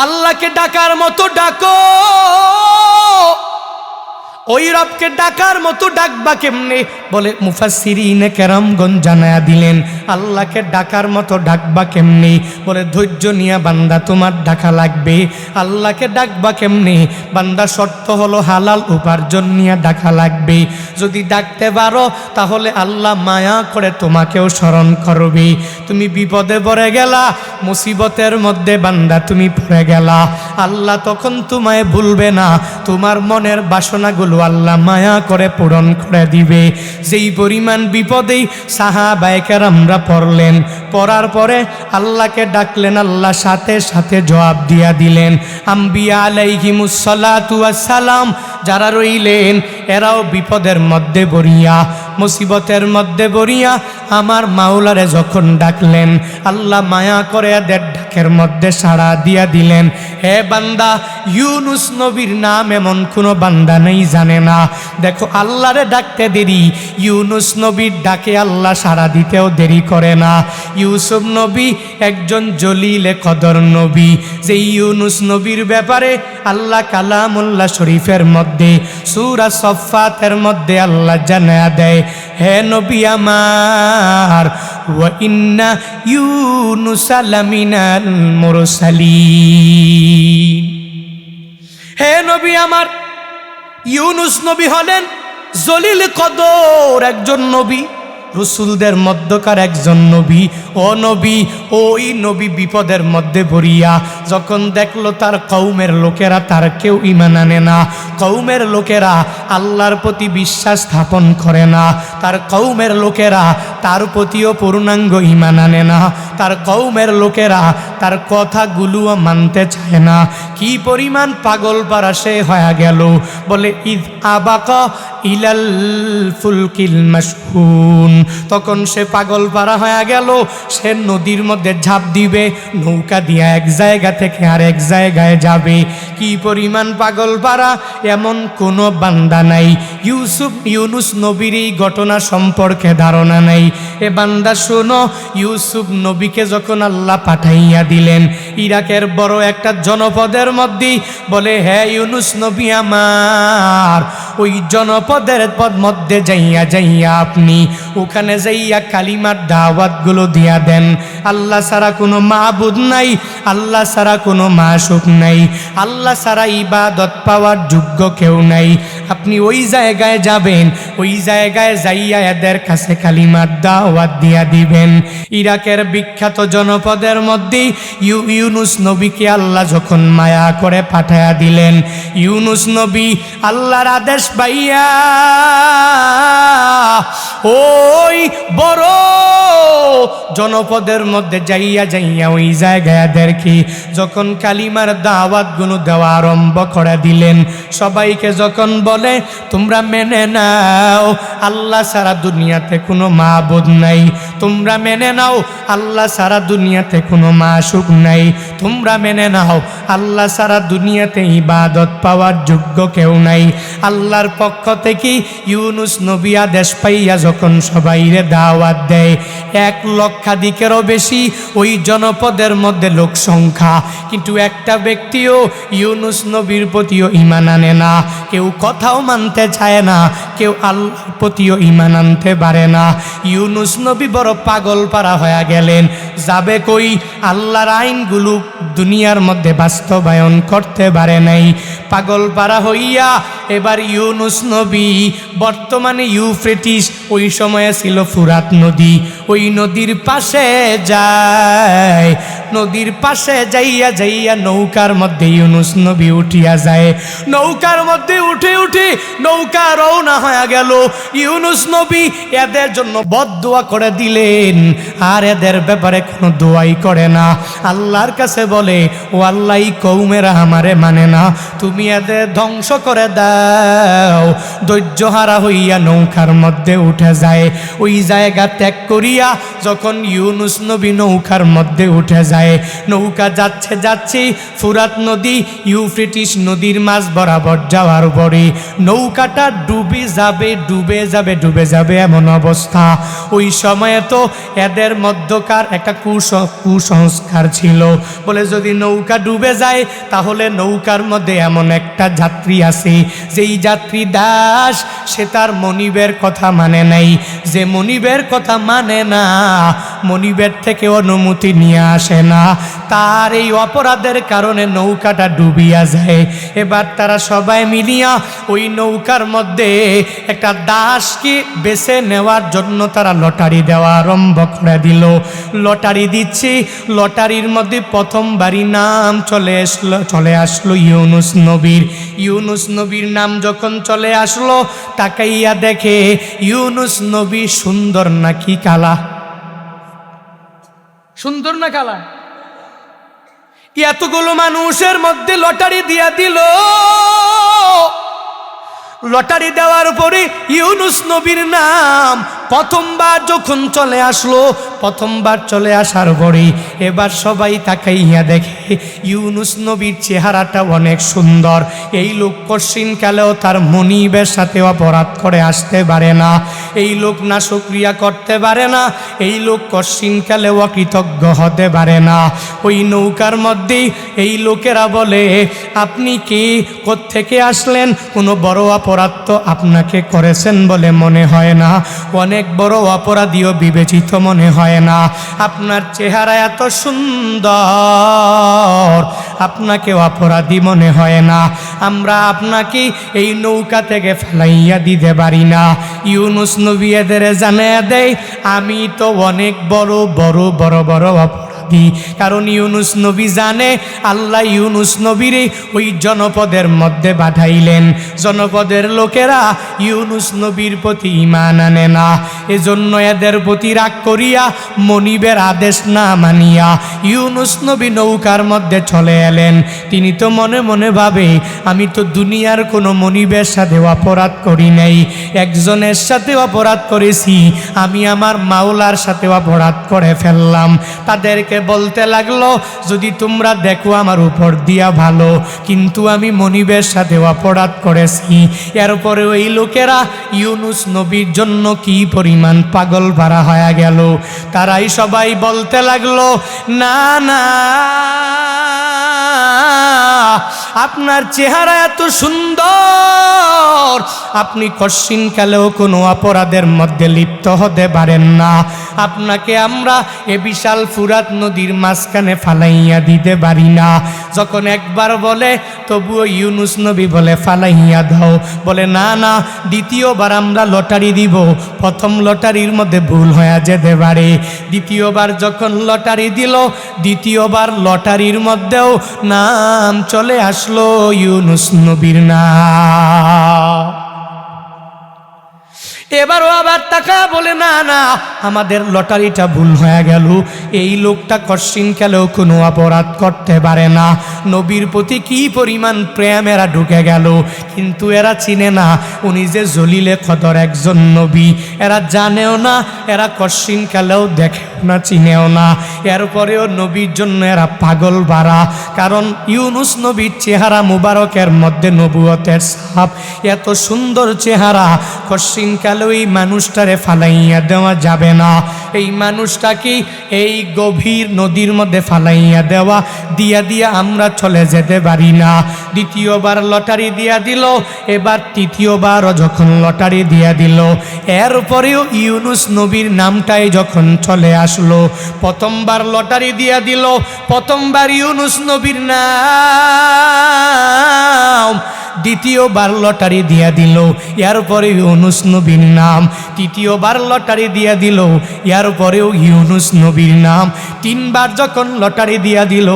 আল্লাহকে ডাকার মতো ডাকো, ওই রবকে ডাকার মতো ডাকবা কেমনে? বলে মুফাসসিরিনে কেরামগণ জানায়া দিলেন, আল্লাহকে ডাকার মতো ডাকবা কেমনে? বলে ধৈর্য নিয়ে বান্দা তোমার ডাকা লাগবে। আল্লাহকে ডাকবা কেমনে? বান্দা শর্ত হলো হালাল উপার্জন নিয়ে ডাকা লাগবে। যদি ডাকতে পারো তাহলে আল্লাহ মায়া করে তোমাকেও স্মরণ করবে। তুমি বিপদে পড়ে গেলা, মুসিবতের মধ্যে বান্দা তুমি পড়ে গেলা, আল্লাহ তখন তোমায় ভুলবে না, তোমার মনের বাসনাগুলো আল্লাহ মায়া করে পূরণ করে দিবে। যেই পরিমাণ বিপদেই সাহাবায়ে কেরামরা পড়লেন, পড়ার পরে আল্লাহকে ডাকলেন, আল্লাহ সাথে সাথে জবাব দিয়া দিলেন। আম্বিয়া আলাইহিমুস সালাতু ওয়াস সালাম যারা রইলেন, এরাও বিপদের মধ্যে পড়িয়া, মুসিবতের মধ্যে পড়িয়া আমার মাওলারে যখন ডাকলেন, আল্লাহ মায়া করে এদের ডাকের মধ্যে সাড়া দিয়া দিলেন। হে বান্দা, ইউনুস নবীর নাম এমন কোনো বান্দা নেই জানে না। দেখো আল্লাহরে ডাকতে দেরি, ইউনুস নবীর ডাকে আল্লাহ সাড়া দিতেও দেরি করে না। ইউসুফ নবী একজন জলিলে কদর নবী, যে ইউনুস নবীর ব্যাপারে আল্লাহ কালামুল্লাহ শরীফের মধ্যে সূরা সফফাতের মধ্যে আল্লাহ জানায়া দেয়, হে নবী আমার, ওয়া ইন্না ইউনুসা লামিনাল মুরসালিন, হে নবী আমার, ইউনুস নবী হলেন জলিল কদর একজন নবী, রসুলদের মধ্যকার একজন নবী। ও নবী, ওই নবী বিপদের মধ্যে পড়িয়া যখন দেখলো তার কওমের লোকেরা তার কেউ ঈমান আনে না, কওমের লোকেরা আল্লাহর প্রতি বিশ্বাস স্থাপন করে না, তার কওমের লোকেরা তার প্রতিও পূর্ণাঙ্গ ঈমান আনে না, তার কওমের লোকেরা তার কথাগুলোও মানতে চায় না, কি পরিমাণ পাগল পারা সে হয়ে গেল। বলে ইদ আবাকা ইলাল ফুলকিল মাশহুন, তখন সে পাগল পারা হয়ে গেল, সে নদীর মধ্যে ঝাঁপ দিবে, নৌকা দিয়ে এক জায়গা থেকে আরেক জায়গায় যাবে। কি পরিমাণ পাগল পারা, এমন কোনো বান্দা নাই ইউনুস নবীর এই ঘটনা সম্পর্কে ধারণা নাই। এ বান্দা শোনো, ইউসুফ নবীকে যখন আল্লাহ পাঠাইয়া দিলেন ইরাকের বড় একটা জনপদের মধ্যে, বলে হে ইউনুস নবী আমার, ওই জনপদের মধ্যে যাইয়া যাইয়া আপনি ওখানে যাইয়া কালিমার দাওয়াতগুলো দিয়া দেন। আল্লাহ ছাড়া কোনো মাবুদ নাই, আল্লাহ ছাড়া কোনো মাশুক নাই, আল্লাহ ছাড়া ইবাদত পাওয়ার যোগ্য কেউ নাই। আপনি ওই জায়গায় যাবেন, ওই জায়গায় যাইয়া এদের কাছে কালিমার দাওয়াত দিয়া দিবেন। ইরাকের বিখ্যাত জনপদের মধ্যে ইউনুস নবীকে আল্লাহ যখন মায়া করে পাঠায়া দিলেন, ইউনুস নবী আল্লাহর আদেশ পাইয়া ওই বড় জনপদের মধ্যে যাইয়া যাইয়া ওই জায়গায় দেখি যখন কালিমার দাওয়াতগুলো দেওয়া আরম্ভ করে দিলেন, সবাইকে যখন বলে তোমরা মেনে নাও আল্লাহ ছাড়া দুনিয়াতে কোনো মাবুদ নাই, তোমরা মেনে নাও আল্লাহ সারা দুনিয়াতে কোনো মাশুক নাই, তোমরা মেনে নাও আল্লাহ সারা দুনিয়াতে ইবাদত পাওয়ার যোগ্য কেউ নাই। আল্লাহর পক্ষ থেকে ইউনুস নবী আদেশ পাইয়া যখন সবাইরে দাওয়াত দেয়, 1 লক্ষাধিকেরও বেশি ওই জনপদের মধ্যে লোক সংখ্যা, কিন্তু একটা ব্যক্তিও ইউনুস নবীর প্রতিও ঈমান আনে না, কেউ কথাও মানতে চায় না, কেউ আল্লাহর প্রতিও ঈমান আনতে পারে না। ইউনুস নবী বড় পাগল পারা হয়ে গেলেন, যাবে কই? আল্লাহর আইনগুলো দুনিয়ার মধ্যে বাস্তবায়ন করতে পারে নাই। পাগল পারা হইয়া এবার ইউনুস নবী, বর্তমানে ইউফ্রেটিস, ওই সময়ে ছিল ফুরাত নদী, ওই নদীর পাশে যায়, নদীর পাশে যাইয়া যাইয়া নৌকার মধ্যে ইউনুস নবী উঠিয়া যায়। নৌকার মধ্যে উঠে উঠে নৌকা রওনা হয়ে গেল। ইউনুস নবী এদের জন্য বদদোয়া করে দিলেন, আর এদের ব্যাপারে কোনো দোয়াই করে না। আল্লাহর কাছে বলে, ও আল্লাহ, এই কওমেরা আমারে মানে না, তুমি এদের ধ্বংস করে দাও। ধৈর্যহারা হইয়া নৌকার মধ্যে উঠে যায়। ওই জায়গা ত্যাগ করিয়া যখন ইউনুস নবী নৌকার মধ্যে উঠে যায়, নৌকা যাচ্ছে যাচ্ছে ফুরাত নদী ইউফ্রেটিস নদীর মাঝ বরাবর যাওয়ার পরে নৌকাটা ডুবে যাবে ডুবে যাবে ডুবে যাবে এমন অবস্থা। ওই সময়ে তো এদের মধ্যকার একটা কুসংস্কার ছিল, বলে যদি নৌকা ডুবে যায় তাহলে নৌকার মধ্যে এমন একটা যাত্রী আছে, যেই যাত্রী দাস, সে তার মনিবের কথা মানে নাই। যে মনিবের কথা মানে না, মনিবের থেকে অনুমতি নিয়ে আসে না, তার এই অপরাধের কারণে নৌকাটা ডুবিয়া যায়। এবার তারা সবাই মিলিয়া ওই নৌকার মধ্যে একটা দাসকে বেছে নেওয়ার জন্য তারা লটারি দেওয়া আরম্ভ করে দিল। লটারি দিচ্ছি, লটারির মধ্যে প্রথমবারই নাম চলে আসলো ইউনুস নবীর। ইউনুস নবীর নাম যখন চলে আসলো, তাকাইয়া দেখে ইউনুস নবী সুন্দর নাকি কালা? সুন্দর না কালা? এতগুলো মানুষের মধ্যে লটারি দিয়া দিল। লটারি দেওয়ার পরে ইউনুস নবীর নাম প্রথমবার যখন চলে আসলো, প্রথমবার চলে আসার পরে এবার সবাই তাকাইয়া দেখে ইউনুস নবীর চেহারাটা অনেক সুন্দর। এই লোক কশিনকালেও তার মনিবের সাথে অপরাধ করে আসতে পারে না, এই লোক না শুকরিয়া করতে পারে না, এই লোক কশিনকালেও অকৃতজ্ঞ হতে পারে না। ওই নৌকার মধ্যেই এই লোকেরা বলে, আপনি কি কোত্থেকে আসলেন? কোনো বড় অপরাধ তো আপনাকে করেছেন বলে মনে হয় না, অনেক বড় অপরাধীও বিবেচিত মনে হয় না, আপনার চেহারা এত সুন্দর, আপনাকে অপরাধী মনে হয় না, আমরা আপনাকে এই নৌকা থেকে ফেলাইয়া দিতে পারি না। ইউনুস নবী এদের জানিয়ে দেয়, আমি তো অনেক বড় বড় বড় বড় অপরাধী। কারণ ইউনুস নবী জানে আল্লাহ ইউনুস নবীরে ওই জনপদের মধ্যে পাঠাইলেন। জনপদের লোকেরা ইউনুস নবীর প্রতি ঈমান আনে না, এজন্য এদের প্রতি রাগ করিয়া মনিবের আদেশ না মানিয়া ইউনুস নবী নৌকার মধ্যে চলে এলেন। তিনি তো মনে মনে ভাবে, আমি তো দুনিয়ার কোনো মনিবের সাথে অপরাধ করি নাই, একজনের সাথে অপরাধ করেছি, আমি আমার মাওলার সাথে অপরাধ করে ফেললাম। তাদেরকে বলতে লাগলো, যদি তোমরা দেখো আমার উপর দিয়া ভালো, কিন্তু আমি মনিবের সাথে অপরাধ করেছি। এরপরে ওই লোকেরা ইউনুস নবীর জন্য কি পরিমাণ পাগল পারা হয়ে গেল। তারাই সবাই বলতে লাগলো, না না, আপনার চেহারা এত সুন্দর, আপনি কশিনকালেও কোনো অপরাধের মধ্যে লিপ্ত হতে পারেন না, আপনাকে আমরা এ বিশাল ফুরাত নদীর মাঝখানে ফালাইয়া দিতে পারি না। যখন একবার বলে, তবুও ইউনুস নবী বলে ফালাইয়া দাও। বলে না না, দ্বিতীয়বার আমরা লটারি দিব, প্রথম লটারির মধ্যে ভুল হয়ে যেতে পারে। দ্বিতীয়বার যখন লটারি দিল, দ্বিতীয়বার লটারির মধ্যেও নাম চলে আসলো ইউনুস নবীর নাম। এবারও আবার টাকা বলে, না না, আমাদের লটারিটা ভুল হয়ে গেল। এই লোকটা কশ্চিনকালেও কোনো অপরাধ করতে পারে না। নবীর প্রতি কি পরিমাণ প্রেম এরা ঢুকে গেল, কিন্তু এরা চিনে না উনি যে জলিলে কদর একজন নবী। এরা জানেও না, এরা কশ্চিনকালেও দেখেও না, চিনেও না। এরপরেও নবীর জন্য এরা পাগল বাড়া। কারণ ইউনুস নবীর চেহারা মুবারকের মধ্যে নবুয়তের ছাপ, এত সুন্দর চেহারা, কশ্চিনকালেও এই মানুষটারে ফালাইয়া দেওয়া যাবে না। এই মানুষটাকে এই গভীর নদীর মধ্যে ফালাইয়া দেওয়া দিয়া আমরা চলে যেতে পারি না। দ্বিতীয়বার লটারি দিয়া দিল, এবার তৃতীয়বারও যখন লটারি দিয়া দিল, এরপরেও ইউনুস নবীর নামটাই যখন চলে আসলো, প্রথমবার লটারি দিয়া দিল, প্রথমবার ইউনুস নবীর নাম, দ্বিতীয়বার লটারি দিয়া দিল, এরপরে ইউনুস নবীর নাম, তৃতীয়বার লটারি দিয়া দিল, এরপরেও ইউনুস নবীর নাম, তিনবার যখন লটারি দিয়া দিল,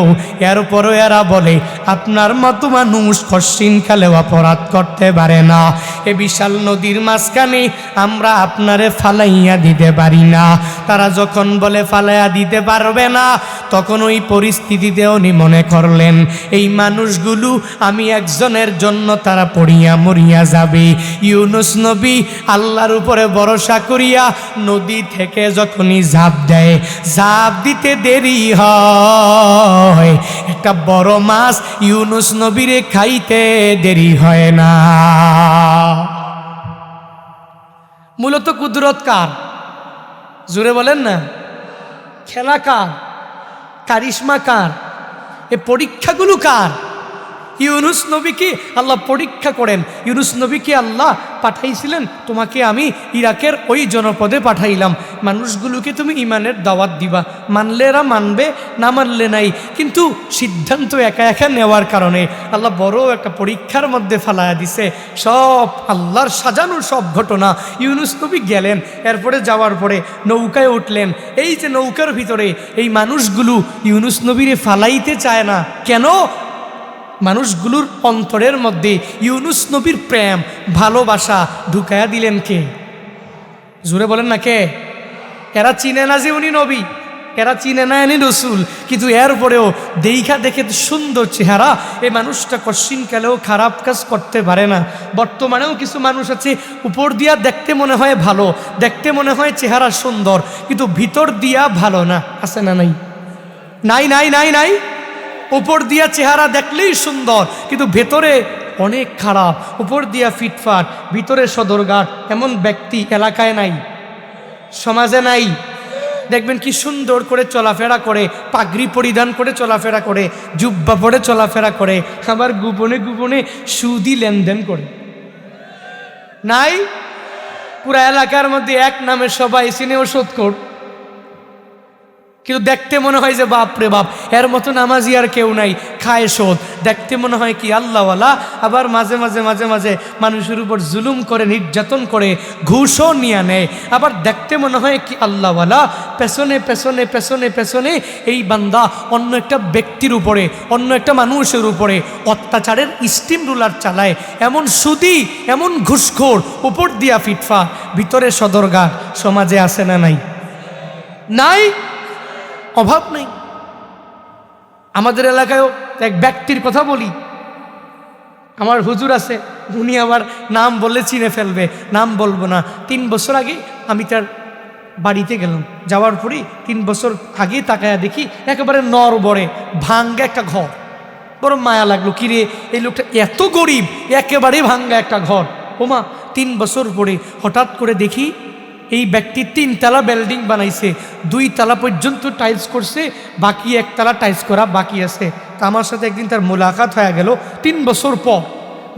এরপরও এরা বলে আপনার মতো মানুষ কশ্চিনকালেও অপরাধ করতে পারে না। এ বিশাল নদীর মাঝখানে আমরা আপনারে ফালাইয়া দিতে পারি না। তারা যখন বলে ফালাইয়া দিতে পারবে না, তখন ওই পরিস্থিতিতে উনি মনে করলেন এই মানুষগুলো আমি একজনের জন্য তারা পড়িয়া মরিয়া যাবে। ইউনুস নবী আল্লাহর উপরে ভরসা করিয়া নদী থেকে যখনই ঝাঁপ দেয়, ঝাঁপ দিতে দেরি হয়, একটা বড় মাছ ইউনুস নবীরে খাইতে দেরি হয় না। মূলত কুদরত কার? জোরে বলেন না। খেলা কার? কারিশমা কার? এ পরীক্ষাগুলো কার? ইউনুস নবীকে আল্লাহ পরীক্ষা করেন। ইউনুস নবীকে আল্লাহ পাঠাইছিলেন, তোমাকে আমি ইরাকের ওই জনপদে পাঠাইলাম, মানুষগুলোকে তুমি ইমানের দাওয়াত দিবা, মানলে এরা মানবে, না মানলে নাই। কিন্তু সিদ্ধান্ত একা একা নেওয়ার কারণে আল্লাহ বড় একটা পরীক্ষার মধ্যে ফালায়া দিছে। সব আল্লাহর সাজানো সব ঘটনা। ইউনুস নবী গেলেন, এরপরে যাওয়ার পরে নৌকায় উঠলেন। এই যে নৌকার ভিতরে এই মানুষগুলো ইউনুস নবীরে ফালাইতে চায় না। কেন? মানুষগুলোর অন্তরের মধ্যে ইউনুস নবীর প্রেম ভালোবাসা ঢুকায়া দিলেন কে? জোরে বলেন না কে? এরা চিনে না যে উনি নবী, এরা চিনে না এনি রসুল, কিন্তু এরপরেও দেখা দেখে সুন্দর চেহারা, এই মানুষটা কশ্চিনকালেও খারাপ কাজ করতে পারে না। বর্তমানেও কিছু মানুষ আছে উপর দিয়া দেখতে মনে হয় ভালো, দেখতে মনে হয় চেহারা সুন্দর, কিন্তু ভিতর দিয়া ভালো না। আছে না? নাই নাই নাই নাই নাই উপর দিয়া চেহারা দেখলেই সুন্দর, কিন্তু ভেতরে অনেক খারাপ। উপর দিয়া ফিটফাট, ভিতরে সদরঘাট। এমন ব্যক্তি এলাকায় নাই, সমাজে নাই। দেখবেন কি সুন্দর করে চলাফেরা করে, পাগড়ি পরিধান করে চলাফেরা করে, জুব্বা পরে চলাফেরা করে, আবার গোপনে গোপনে সুদি লেনদেন করে। নাই? পুরা এলাকার মধ্যে এক নামে সবাই চিনে ওষুধ কর, কিন্তু দেখতে মনে হয় যে বাপ রে বাপ, এর মতো নামাজি আর কেউ নাই। খায় শোধ, দেখতে মনে হয় কি আল্লাহওয়ালা, আবার মাঝে মাঝে মাঝে মাঝে মানুষের উপর জুলুম করে, নির্যাতন করে, ঘুষও নিয়ে নেয়। আবার দেখতে মনে হয় কি আল্লাহওয়ালা, পেছনে পেছনে পেছনে পেছনে এই বান্দা অন্য একটা ব্যক্তির উপরে, অন্য একটা মানুষের উপরে অত্যাচারের স্টিম রুলার চালায়। এমন সুদি, এমন ঘুষখোর, উপর দিয়া ফিটফা, ভিতরে সদরঘাট। সমাজে আছে না? নাই নাই অভাব নেই। আমাদের এলাকায়ও এক ব্যক্তির কথা বলি, আমার হুজুর আছে, উনি আবার নাম বললে চিনে ফেলবে, নাম বলবো না। 3 বছর আগে আমি তার বাড়িতে গেলাম, যাওয়ার পরই 3 বছর আগে তাকায়া দেখি একেবারে নরবরে ভাঙ্গা একটা ঘর। বড় মায়া লাগলো, কিরে এই লোকটা এত গরিব, একেবারে ভাঙ্গা একটা ঘর। ওমা, 3 বছর পরে হঠাৎ করে দেখি এই ব্যক্তি 3 তলা বিল্ডিং বানাইছে, 2 তলা পর্যন্ত টাইলস করছে, বাকি 1 তলা টাইলস করা বাকি আছে। তা আমার সাথে একদিন তার মোলাকাত হয়ে গেল 3 বছর পর।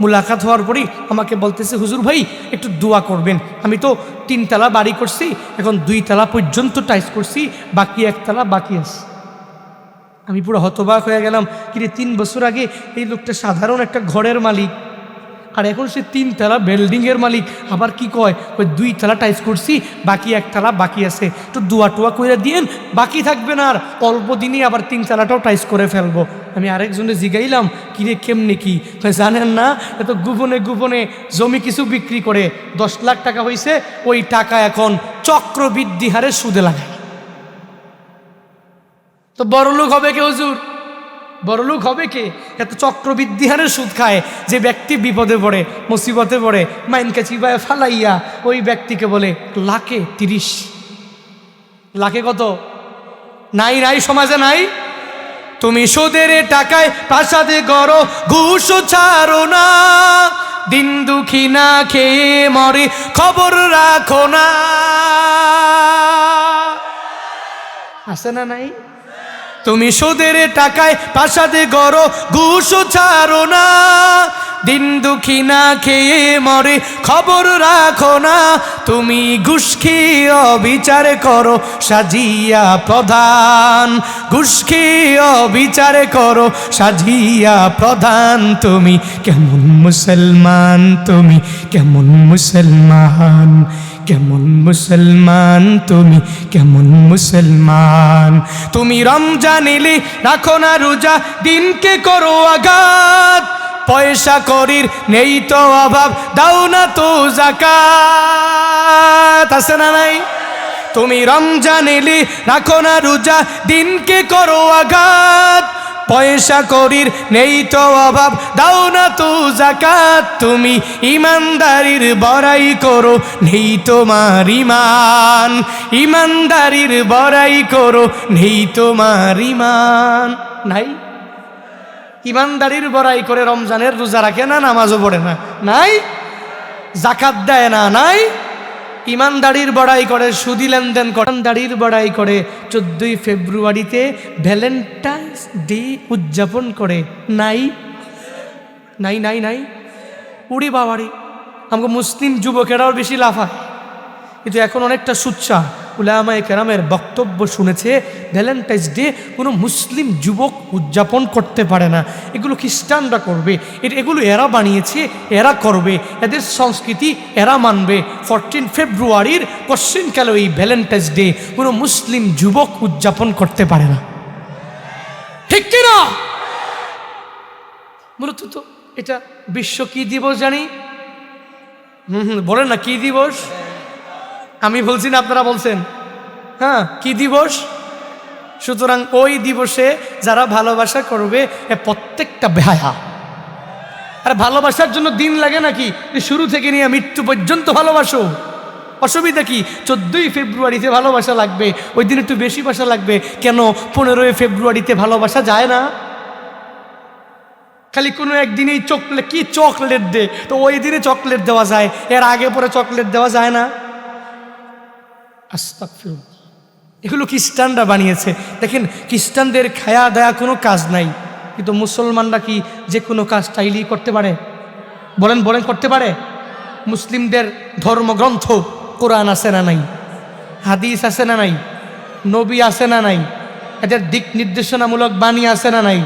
মোলাকাত হওয়ার পরই আমাকে বলতেছে, হুজুর ভাই একটু দোয়া করবেন, আমি তো 3 তলা বাড়ি করছি, এখন 2 তলা পর্যন্ত টাইলস করছি, বাকি 1 তলা বাকি আছে। আমি পুরো হতবাক হয়ে গেলাম, কিরে 3 বছর আগে এই লোকটা সাধারণ একটা ঘরের মালিক, আর এখন সে 3 তলা বিল্ডিংয়ের মালিক। আবার কি কয়, ওই 2 তলা টাইলস করছি, বাকি 1 তলা বাকি আছে, একটু দোয়া টোয়া করে দিয়েন, বাকি থাকবে না আর অল্প দিনই আবার 3 তলাটাও টাইলস করে ফেলবো। আমি আরেকজনে জিগাইলাম, কিরে কেমনে কি? জানেন না, এত গোপনে গোপনে জমি কিছু বিক্রি করে 10 লাখ টাকা হয়েছে, ওই টাকা এখন চক্রবৃদ্ধি হারে সুদে লাগায়। তো বড়লোক হবে কে হুজুর? বড়লোক হবে কে? এত চক্রবৃদ্ধি হারে সুদ খায় যে ব্যক্তি বিপদে পড়ে, মুসিবতে পড়ে, মাইনকে চিবায় ফালাইয়া ওই ব্যক্তিকে বলে লাখে 30, লাখে কত? নাই নাই, সমাজে নাই। তুমি সুদের টাকায় প্রাসাদে গড়ো, ঘুষ ছাড়ো না, দিন দুঃখী না খেয়ে মরে, খবর রাখো না। আছে না নাই? তুমি সুদের টাকায় প্রাসাদে গড়ো, ঘুষ ছাড়ো না, দিন দুঃখী না খেয়ে মরে, খবর রাখো না। তুমি ঘুষ খেয়ে অবিচার করো, সাজিয়া প্রধান, ঘুষ খেয়ে অবিচার করো, সাজিয়া প্রধান। তুমি কেমন মুসলমান? তুমি কেমন মুসলমান? কেমন মুসলমান? তুমি কেমন মুসলমান? তুমি রমজান এলে রাখো না রোজা, দিনকে করো আঘাত, পয়সা করির নেই তো অভাব, দাও না তো যাকাত। আছে না নাই? তুমি রমজান এলে রাখো না রোজা, দিনকে করো আঘাত, পয়সা করির নেই তো অভাব, দাও না তো যাকাত। তুমি ইমানদারির বড়াই করো, নেই তোমার ইমান, ইমানদারির বড়াই করো, নেই তোমার ইমান। নাই? ইমানদারির বড়াই করে রমজানের রোজা রাখে না, নামাজও পড়ে না, নাই? যাকাত দেয় না, নাই? ইমানদারির বড়াই করে, সুদি লেনদেন করে, ইমানদারির বড়াই করে, 14ই ফেব্রুয়ারিতে ভ্যালেন্টাইন্স ডে উদযাপন করে, নাই? নাই নাই নাই। উড়ি বাবারি, আমাকে মুসলিম যুবকেরাও বেশি লাফায়। কিন্তু এখন অনেকটা সুচ্ছা উলামায়ে কেরামের বক্তব্য শুনেছে, ভ্যালেন্টাইন্স ডে কোনো মুসলিম যুবক উদযাপন করতে পারে না, এগুলো খ্রিস্টানরা করবে, এগুলো এরা বানিয়েছে, এরা করবে, এদের সংস্কৃতি এরা মানবে। 14 ফেব্রুয়ারির কোশ্চিনকালে এই ভ্যালেন্টাইন্স ডে কোনো মুসলিম যুবক উদযাপন করতে পারে না, ঠিক কিনা? মূলত তো এটা বিশ্ব কি দিবস জানি? বলেন না কি দিবস? আমি বলছি না, আপনারা বলছেন? হ্যাঁ, কি দিবস? সুতরাং ওই দিবসে যারা ভালোবাসা করবে প্রত্যেকটা বেহায়া। আর ভালোবাসার জন্য দিন লাগে নাকি? শুরু থেকে নিয়ে মৃত্যু পর্যন্ত ভালোবাসো, অসুবিধা কি? 14ই ফেব্রুয়ারিতে ভালোবাসা লাগবে, ওই দিন একটু বেশি বাসা লাগবে কেন? 15ই ফেব্রুয়ারিতে ভালোবাসা যায় না? খালি কোনো একদিনেই চকলেট, কি চকলেট দে, তো ওই দিনে চকলেট দেওয়া যায়, এর আগে পরে চকলেট দেওয়া যায় না? আস্তাগফিরুল্লাহ, এগুলো খ্রিস্টানরা বানিয়েছে। দেখেন, খ্রিস্টানদের খায়া দেয়া কোনো কাজ নাই, কিন্তু মুসলমানরা কি যে কোনো কাজ চাইলেই করতে পারে? বলেন বলেন, করতে পারে? মুসলিমদের ধর্মগ্রন্থ কোরআন আছে না নাই? হাদিস আছে না নাই? নবী আছে না নাই? এদের দিক নির্দেশনামূলক বাণী আছে না নাই?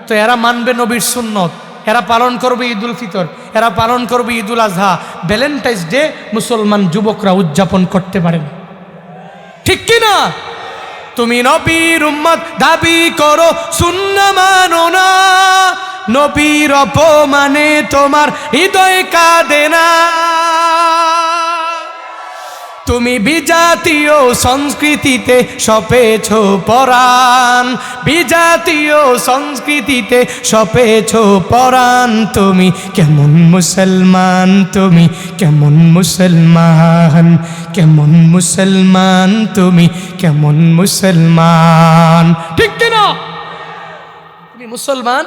তো এরা মানবে নবীর সুন্নত, এরা পালন করবে ঈদুল ফিতর, এরা পালন করবে ঈদুল আজহা। ভ্যালেন্টাইন্স ডে মুসলমান যুবকরা উদযাপন করতে পারে না, ঠিক কিনা? তুমি নবীর উম্মত দাবি করো, সুন্নাহ মানো না, নবীর অপমানে তোমার হৃদয় কাঁদে না। তুমি বিজাতীয় সংস্কৃতিতে সপেছ পরাণ, বিজাতীয় সংস্কৃতিতে সপেছ পরাণ। তুমি কেমন মুসলমান? তুমি কেমন মুসলমান? কেমন মুসলমান? তুমি কেমন মুসলমান? ঠিক কিনা? তুমি মুসলমান,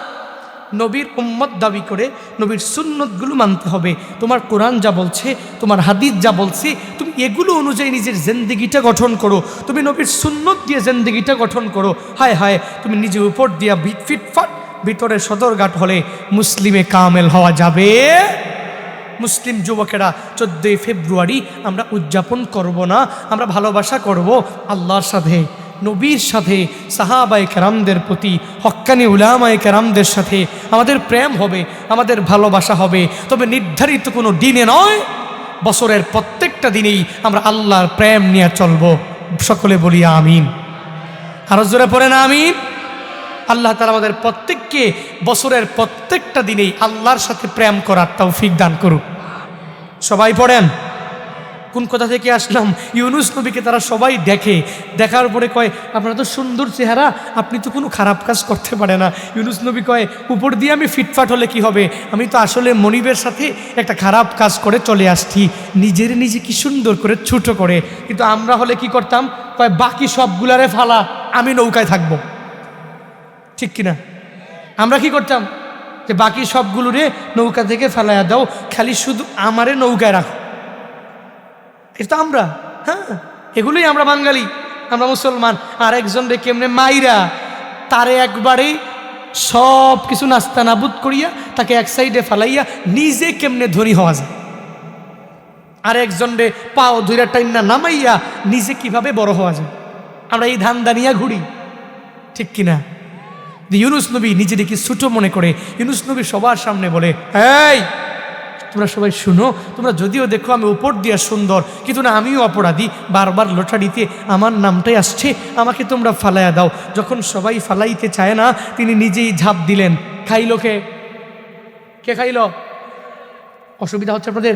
নবীর উম্মত দাবি করে নবীর সুন্নতগুলো মানতে হবে। তোমার কোরআন যা বলছে, তোমার হাদিস যা বলছে, তুমি এগুলো অনুযায়ী নিজের জিন্দেগিটা গঠন করো। তুমি নবীর সুন্নত দিয়ে জিন্দেগিটা গঠন করো। হায় হায়, তুমি নিজের উপর দিয়া ফিটফাট ভিতরে সদরঘাট হলে মুসলিমে কামেল হওয়া যাবে? মুসলিম যুবকেরা 14ই ফেব্রুয়ারি আমরা উদযাপন করব না, আমরা ভালোবাসা করব আল্লাহর সাথে, নবীর সাথে, সাহাবায়ে কেরামদের প্রতি, হক্কানি উলামায়ে কেরামদের সাথে আমাদের প্রেম হবে, আমাদের ভালোবাসা হবে। তবে নির্ধারিত কোনো দিনে নয়, বছরের প্রত্যেকটা দিনেই আমরা আল্লাহর প্রেম নিয়ে চলব। সকলে বলি আমিন। আরো জোরে পড়েন আমিন। আল্লাহ তাআলা আমাদের প্রত্যেককে বছরের প্রত্যেকটা দিনেই আল্লাহর সাথে প্রেম করার তৌফিক দান করুক। সবাই পড়েন কোন কথা থেকে আসলাম? ইউনুস নবীকে তারা সবাই দেখে, দেখার পরে কয় আপনার তো সুন্দর চেহারা, আপনি তো কোনো খারাপ কাজ করতে পারে না। ইউনুস নবী কয় উপর দিয়ে আমি ফিটফাট হলে কি হবে, আমি তো আসলে মনিবের সাথে একটা খারাপ কাজ করে চলে আসছি, নিজে কি সুন্দর করে ছোট করে। কিন্তু আমরা হলে কি করতাম? কয় বাকি সবগুলারে ফালা, আমি নৌকায় থাকবো। ঠিক কিনা? আমরা কি করতাম? যে বাকি সবগুলোরে নৌকা থেকে ফেলাইয়া দাও, খালি শুধু আমারে নৌকায় রাখো। এটা আমরা, হ্যাঁ, এগুলোই আমরা বাঙালি, আমরা মুসলমান। আর একজন রে কেমনে মাইরা তারে একবারে সব কিছু নাস্তা নাবুদ করিয়া তাকে এক সাইডে ফেলাইয়া নিজে কেমনে ধনী হওয়া যায়, আর একজন রে পাও ধইরা টাইনা নামাইয়া নিজে কিভাবে বড় হওয়া যায়, আমরা এই ধান দানিয়া ঘুরি। ঠিক কিনা? ইউনুস নবী নিজেদেরকে ছোট মনে করে ইউনুস নবী সবার সামনে বলে, এই তোমরা সবাই শুনো, তোমরা যদিও দেখো আমি উপর দিয়া সুন্দর, কিন্তু না আমিও অপরাধী, বারবার লটারিতে আমার নামটাই আসছে, আমাকে তোমরা ফালাইয়া দাও। যখন সবাই ফালাইতে চায় না, তিনি নিজেই ঝাঁপ দিলেন। খাইল কে? কে খাইল? অসুবিধা হচ্ছে আপনাদের?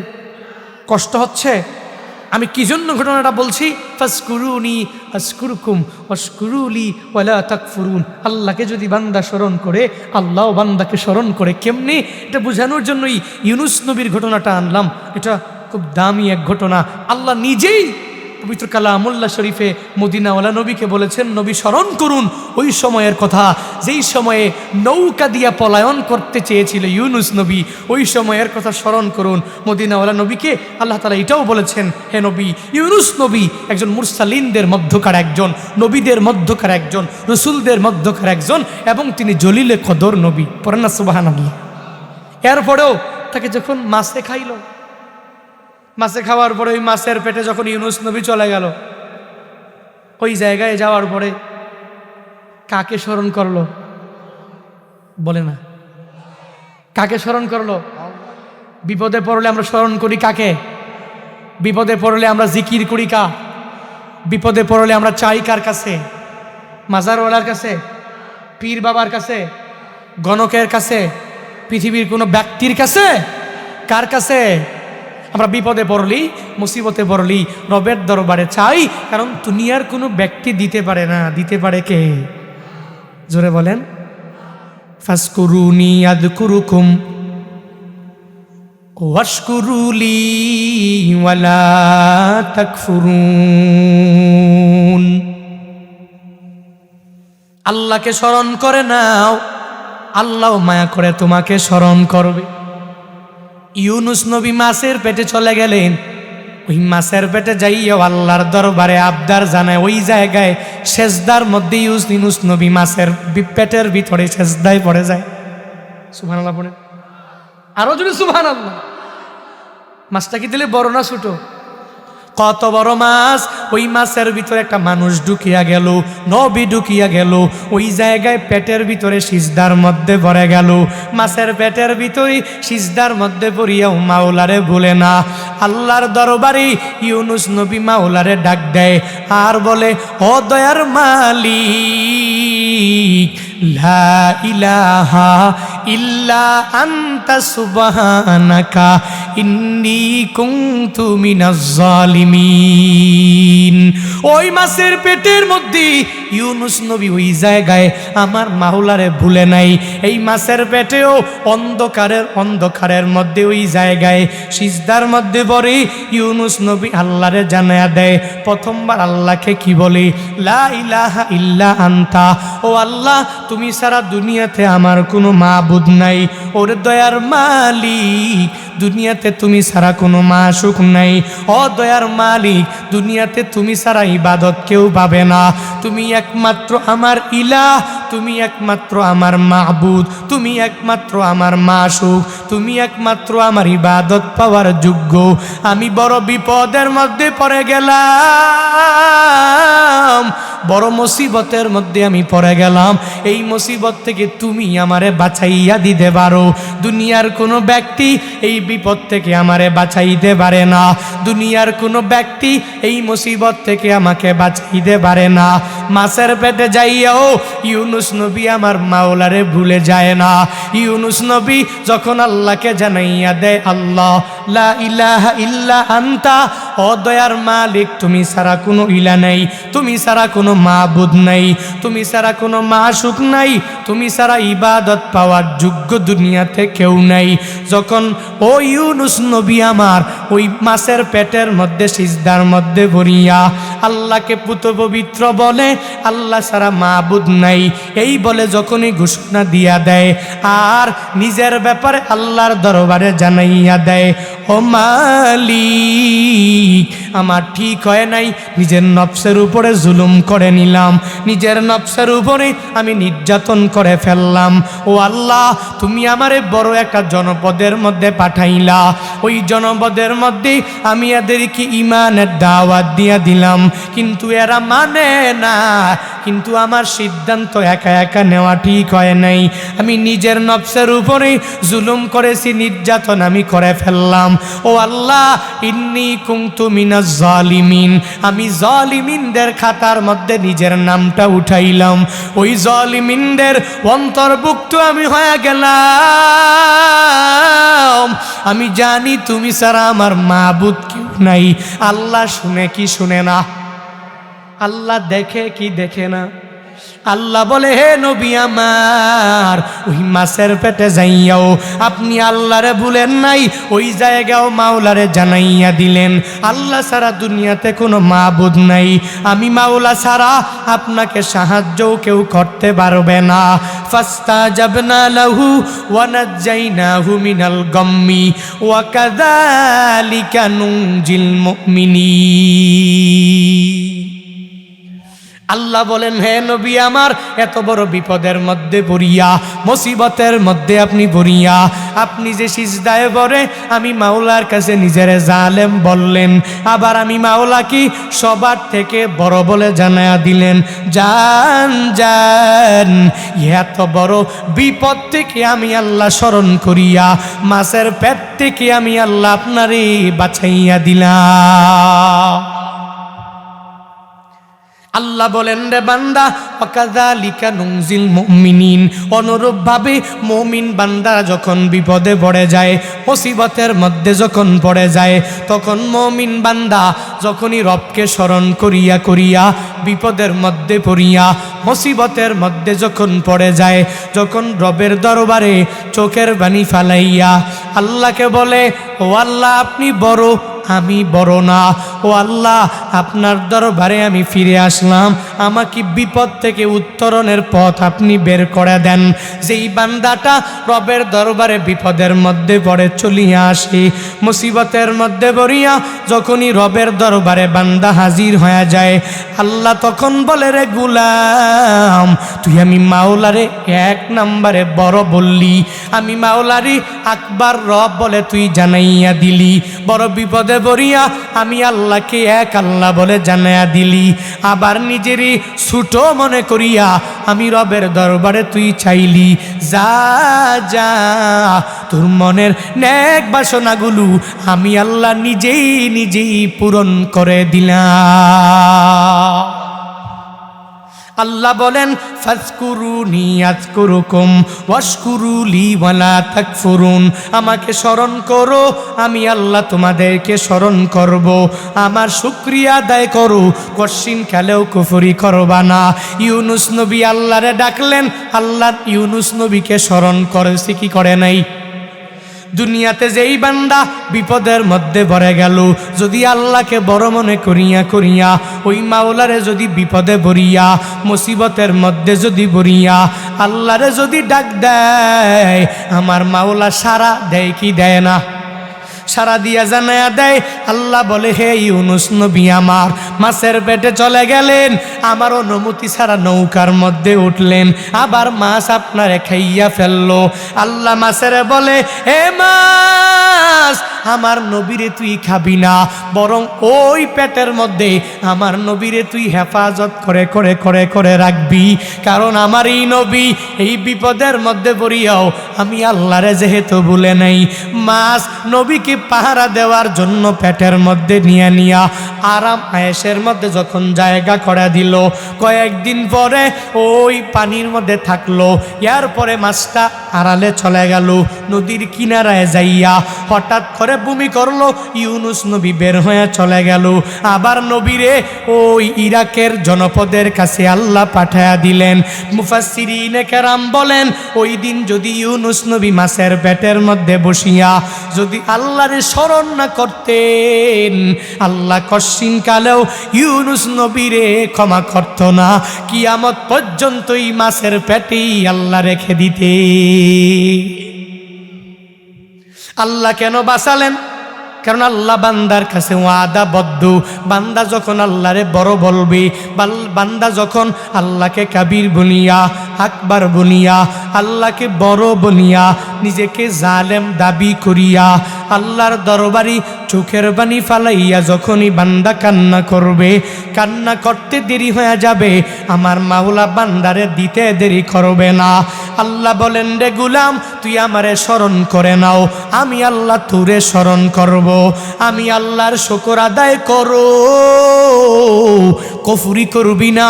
কষ্ট হচ্ছে? আমি কি জন্য ঘটনাটা বলছি? ফাসকুরুনি আসকুরকুম ওয়াশকুরুলি ওয়ালা তাকফুরুন। আল্লাহকে যদি বান্দা স্মরণ করে, আল্লাহও বান্দাকে স্মরণ করে। কেমনি? এটা বোঝানোর জন্যই ইউনুস নবীর ঘটনাটা আনলাম। এটা খুব দামি এক ঘটনা। আল্লাহ নিজেই পবিত্র কালামুল্লাহ শরীফে মদিনাওয়ালা নবীকে বলেছেন, নবী স্মরণ করুন ওই সময়ের কথা, যেই সময়ে নৌকা দিয়া পলায়ন করতে চেয়েছিল ইউনুস নবী, ওই সময়ের কথা স্মরণ করুন। মদিনাওয়ালা নবীকে আল্লাহ তাআলা এটাও বলেছেন, হে নবী, ইউনুস নবী একজন মুরসালিনদের মধ্যকার একজন, নবীদের মধ্যকার একজন, রসুলদের মধ্যকার একজন, এবং তিনি জলিলে কদর নবী। পড়েন না সুবহানাল্লাহ। এরপরেও তাকে যখন মাছে খাইল, মাছে খাওয়ার পরে ওই মাছের পেটে যখন ইউনুস নবী চলে গেল, ওই জায়গায় যাওয়ার পরে কাকে স্মরণ করলো? বলে না, কাকে স্মরণ করলো? বিপদে পড়লে আমরা স্মরণ করি কাকে? বিপদে পড়লে আমরা জিকির করি কা? বিপদে পড়লে আমরা চাই কার কাছে? মাজারওয়ালার কাছে? পীর বাবার কাছে? গণকের কাছে? পৃথিবীর কোনো ব্যক্তির কাছে? কার কাছে? আমরা বিপদে পড়লি, মুসিবতে পড়লি রবের দরবারে চাই, কারণ দুনিয়ার কোনো ব্যক্তি দিতে পারে না। দিতে পারে কে? জোরে বলেন। ফাসকুরুনি আযকুরুকুম ওয়াশকুরুলি ওয়ালা তাকফুরুন। আল্লাহকে স্মরণ করে নাও, আল্লাহ মায়া করে তোমাকে স্মরণ করবে। ইউনুস নবী মাছের পেটে চলে গেলেন। ওই মাছের পেটে যাইয়া আল্লাহর দরবারে আবদার জানায়। ওই জায়গায় সেজদার মধ্যে ইউনুস নবী মাছের পেটের ভিতরে সেজদায় পড়ে যায়। সুবহানাল্লাহ পড়ে, আরো যদি সুবহানাল্লাহ। মাছটা কি দিলে বড় না ছোট? কত বড় মাছ! ওই মাছের ভিতরে একটা মানুষ ঢুকিয়া গেল, নবী ঢুকিয়া গেল। ওই জায়গায় পেটের ভিতরে সিজদার মধ্যে পড়ে গেল। মাছের পেটের ভিতরে সিজদার মধ্যে পড়িয়াও মাওলারে ভুলে না। আল্লাহর দরবারে ইউনুস নবী মাওলারে ডাক দেয় আর বলে, ও দয়ার মালিক, লা ইলাহা ইল্লা আনতা সুবহানাকা ইন্নী কুনতু মিনাজ জালিমিন। ওই মাছের পেটের মধ্যে ইউনুস নবী ওই জায়গায় আমার মাওলারে ভুলে নাই। এই মাছের পেটেও অন্ধকারের মধ্যে ওই জায়গায় সিজদার মধ্যে পড়ে ইউনুস নবী আল্লাহরে জানায়া দেয়। প্রথমবার আল্লাহকে কি বলে? লা ইলাহা ইল্লা আনতা, ও আল্লাহ তুমি সারা দুনিয়াতে আমার কোনো মাবুদ নাই। ওরে দয়ার মালিক, দুনিয়াতে তুমি ছাড়া কোনো মাশুক নাই। ও দয়ার মালিক, দুনিয়াতে তুমি ছাড়া ইবাদত কেউ পাবে না। তুমি একমাত্র আমার ইলাহ, তুমি একমাত্র আমার মাবুদ, তুমি একমাত্র আমার মাশুক, তুমি একমাত্র আমার ইবাদত পাওয়ার যোগ্য। আমি বড় বিপদের মধ্যে পড়ে গেলাম, বড় মুসিবতের মধ্যে আমি পড়ে গেলাম। এই মুসিবত থেকে তুমি আমারে বাঁচাইয়া দিতে পারো। দুনিয়ার কোনো ব্যক্তি এই বিপদ থেকে আমারে বাঁচাইতে পারে না, দুনিয়ার কোনো ব্যক্তি এই মুসিবত থেকে আমাকে বাঁচাইতে পারে না। মাছের পেটে যাইয়াও ইউনুস নবী আমার মাওলারে ভুলে যায় না। ইউনুস নবী যখন আল্লাহকে জানাইয়া দেয়, আল্লাহ লা ইলাহা ইল্লা আনতা, ও দয়ার মালিক তুমি ছাড়া কোনো ইলা নাই, তুমি ছাড়া কোনো মাবুদ নাই, তুমি ছাড়া কোনো মাশুক নাই, তুমি ছাড়া ইবাদত পাওয়ার যোগ্য দুনিয়াতে কেউ নাই। যখন ও ইউনুস নবী আমার ওই মাছের পেটের মধ্যে সিজদার মধ্যে পড়িয়া আল্লাহকে পুত পবিত্র বলে, আল্লাহ ছাড়া মাবুদ নাই এই বলে যখনই ঘোষণা দিয়া দেয় আর নিজের ব্যাপারে আল্লাহর দরবারে জানাইয়া দেয়, ও মালিক আমার ঠিক হয় নাই, নিজের নফসের উপরে জুলুম করে নিলাম, নিজের নফসের উপরে আমি নির্যাতন করে ফেললাম। ও আল্লাহ তুমি আমারে বড় একটা জনপদের মধ্যে পাঠাইলা, ওই জনপদের মধ্যে আমি এদেরকে ইমানের দাওয়াত দিয়া দিলাম, কিন্তু এরা মানে না। কিন্তু আমার সিদ্ধান্ত একা একা নেওয়া ঠিক হয় নাই, আমি নিজের নফসের উপরে জুলুম করেছি, নির্যাতন আমি করে ফেললাম। ও আল্লাহ ইন্নী কুনতু মিনাজ জালিমিন, আমি জালিমিনদের খাতার মধ্যে নিজের নামটা উঠাইলাম, ওই জালিমিনদের অন্তর্ভুক্ত আমি হয়ে গেলাম। আমি জানি তুমি ছাড়া আমার মাবুদ কেউ নাই। আল্লাহ শুনে কি শুনে না? আল্লাহ দেখে কি দেখে না? আল্লাহ বলে, হে নবী আমার ওই মাছের পেটে যাইয়াও আপনি আল্লাহরে ভুলেন নাই, ওই জায়গাও মাওলারে জানাইয়া দিলেন আল্লাহ ছাড়া দুনিয়াতে কোনো মাবুদ নাই, আমি মাওলা ছাড়া আপনাকে সাহায্যও কেউ করতে পারবে না। ফাস্তাজাবনা লাহু ওয়া নাজ্জাইনাহু মিনাল গাম্মি ওয়া কাযালিকা নুনজিল মুমিনিন। আল্লাহ বলেন, হে নবী আমার এত বড় বিপদের মধ্যে পড়িয়া, মুসিবতের মধ্যে আপনি পড়িয়া আপনি যে সিজদায় পড়ে আমি মাওলার কাছে নিজের জালেম বললেন, আবার আমি মাওলা কি সবার থেকে বড় বলে জানায়া দিলেন, জান জান এত বড় বিপদ থেকে আমি আল্লাহ স্মরণ করিয়া মাছের পেট থেকে আমি আল্লাহ আপনারে বাঁচাইয়া দিলাম। আল্লাহ বলেন, রে বান্দা ওয়াকাযালিকা নুনজিল মুমিনিন, অনুরূপভাবে মুমিন বান্দা যখন বিপদে পড়ে যায়, মুসিবতের মধ্যে যখন পড়ে যায়, তখন মুমিন বান্দা যখনই রবকে স্মরণ করিয়া করিয়া বিপদের মধ্যে পড়িয়া মুসিবতের মধ্যে যখন পড়ে যায়, যখন রবের দরবারে চোখের পানি ফালাইয়া আল্লাহকে বলে, ও আল্লাহ আপনি বড় আমি বড় না, ও আল্লাহ আপনার দরবারে আমি ফিরে আসলাম, আমাকে বিপদ থেকে উত্তরণের পথ আপনি বের করে দেন। যেই বান্দাটা রবের দরবারে বিপদের মধ্যে পড়ে চলিয়া আসে, মুসিবতের মধ্যে পড়িয়া যখনই রবের দরবারে বান্দা হাজির হয়ে যায়, আল্লাহ তখন বলে, রে গুলাম তুই আমি মাওলারে এক নম্বরে বড় বললি, আমি মাওলারি আকবার রব বলে তুই জানাইয়া দিলি, বড় বিপদে বরিয়া আমি আল্লাহকে এক আল্লাহ বলে জানাইয়া দিলি, আবার নিজেরই ছোট মনে করিয়া আমি রবের দরবারে তুই চাইলি, যা যা তোর মনের নেক বাসনাগুলো আমি আল্লাহ নিজেই নিজেই পূরণ করে দিলাম। আল্লাহ বলেন, ফাজকুরুনি আযকুরুকুম ওয়াশকুরুলি ওয়ালা তাকফুরুন, আমাকে স্মরণ করো আমি আল্লাহ তোমাদেরকে স্মরণ করব, আমার শুকরিয়া আদায় করো, কশিন কালেও কুফরি করবা না। ইউনুস নবী আল্লাহরে ডাকলেন, আল্লাহ ইউনুস নবীকে স্মরণ করেছে কি করে নাই? দুনিয়াতে যেই বান্দা বিপদের মধ্যে পড়ে গেল, যদি আল্লাহকে বড় মনে করিয়া করিয়া ওই মাওলারে যদি বিপদে পড়িয়া মুসিবতের মধ্যে যদি পড়িয়া আল্লাহরে যদি ডাক দেয়, আমার মাওলা সারা দেয় কি দেয় না? সারা দিয়া জানায়া দেয়। আল্লাহ বলে, হে ইউনুস নবী আমার মাছের পেটে চলে গেলেন, আমার অনুমতি ছাড়া নৌকার মধ্যে উঠলেন, আবার মাছ আপনারে খাইয়া ফেললো। আল্লাহ মাছের বলে, হে মাছ আমার নবীরে তুই খাবি না, বরং ওই পেটের মধ্যে আমার নবীরে তুই হেফাজত করে করে করে করে রাখবি। কারণ আমার এই নবী এই বিপদের মধ্যে পড়িয়াও আমি আল্লাহরে যেহেতু ভুলে নাই, মাছ নবীকে পাহারা দেওয়ার জন্য পেটের মধ্যে নিয়ে নিয়া আরাম আয়েশের মধ্যে যখন জায়গা করে দিল, কয়েকদিন পরে ওই পানির মধ্যে থাকলো। এর পরে মাছটা আড়ালে চলে গেল, নদীর কিনারায় যাইয়া হঠাৎ করে বমি করলো। ইউনুস নবী বের হয়ে চলে গেল। আবার নবীরে ওই ইরাকের জনপদের কাছে আল্লাহ পাঠায়া দিলেন। মুফাসসিরিনে কেরাম বলেন, ওই দিন যদি ইউনুস নবী মাছের পেটের মধ্যে বসিয়া যদি আল্লাহরে স্মরণ না করতেন, আল্লাহ কশিন কালেও ইউনুস নবীরে ক্ষমা করত না। কিয়ামত পর্যন্ত এই মাছের পেটেই আল্লাহ রেখে দিতে। আল্লাহ কেন বাঁচালেন? কারণ আল্লাহ বান্দার কাছে ওয়াদাবদ্ধ। বান্দা যখন আল্লাহরে বড় বলবে, বান্দা যখন আল্লাহকে কাবির বনিয়া, আকবার বনিয়া, আল্লাহকে বড় বনিয়া, নিজেকে জালেম দাবি করিয়া আল্লাহর দরবারি চোখের পানি ফালাইয়া যখনই বান্দা কান্না করবে, কান্না করতে দেরি হয়ে যাবে, আমার মাওলা বান্দারে দিতে দেরি করবে না। আল্লাহ বলেন, রে গুলাম তুই আমারে স্মরণ করে নাও, আমি আল্লাহ তোরে স্মরণ করব। আমি আল্লাহর শুকর আদায় করো, কুফরি করবি না,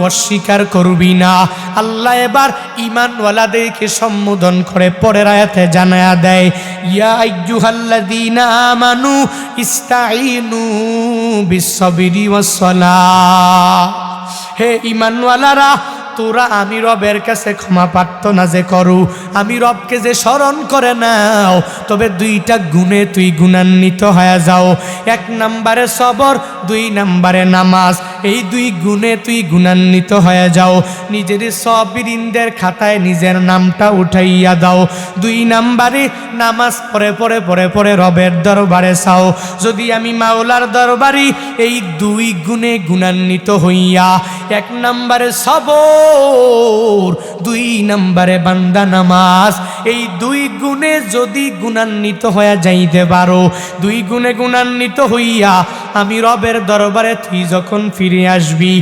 অস্বীকার করবি না। আল্লাহ এবার ঈমানওয়ালাদেরকে সম্বোধন করে পরের আয়াতে জানায়া দেয়, ইয়া আইয়ুহাল্লাযীনা আমানু ইস্তাঈনু বিস-সাবরি ওয়াস-সালাহ। হে ঈমানওয়ালারা, তোরা আমি রবের কাছে ক্ষমা প্রার্থনা যে করু, আমি রবকে যে স্মরণ করে নাও, তবে দুইটা গুণে তুই গুণান্বিত হয়ে যাও। এক নম্বরে সবর, দুই নম্বরে নামাজ। এই দুই গুণে তুই গুণান্বিত হয়ে যাও। নিজের সবিরিনদের খাতায় নিজের নামটা উঠাইয়া দাও। দুই নম্বরে নামাজ পড়ে পড়ে পড়ে পড়ে রবের দরবারে চাও। যদি আমি মাওলার দরবারি এই দুই গুণে গুণান্বিত হইয়া, এক নম্বরে সবর, দুই নম্বরে বান্দা নামাজ, এই দুই গুণে যদি গুণান্বিত হয়ে যাইতে পারো, দুই গুণে গুণান্বিত হইয়া আমি রবের দরবারে তুই যখন ফিরে আসবি,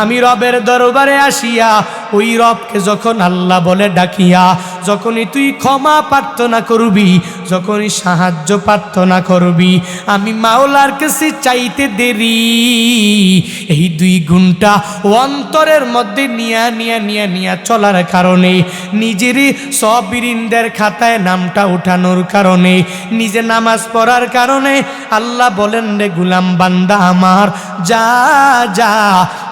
আমি রবের দরবারে আসিয়া ওই রবকে যখন আল্লাহ বলে ডাকিয়া যখনই তুই ক্ষমা প্রার্থনা করবি, যখনই সাহায্য প্রার্থনা করবি, আমি মাওলার কাছে চাইতে দেরি, এই দুই গুণটা অন্তরের মধ্যে নিয়া নিয়া নিয়া নিয়া চলার কারণে, নিজেরই সবিরিনদের খাতায় নামটা উঠানোর কারণে, নিজে নামাজ পড়ার কারণে আল্লাহ বলেন, রে গুলাম বান্দা আমার, যা যা,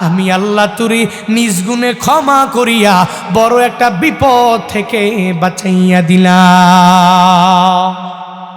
আমি আল্লাহ তুরি নিজ গুণে ক্ষমা করিয়া বড় একটা বিপদ থেকে বাঁচাইয়া দিলাম।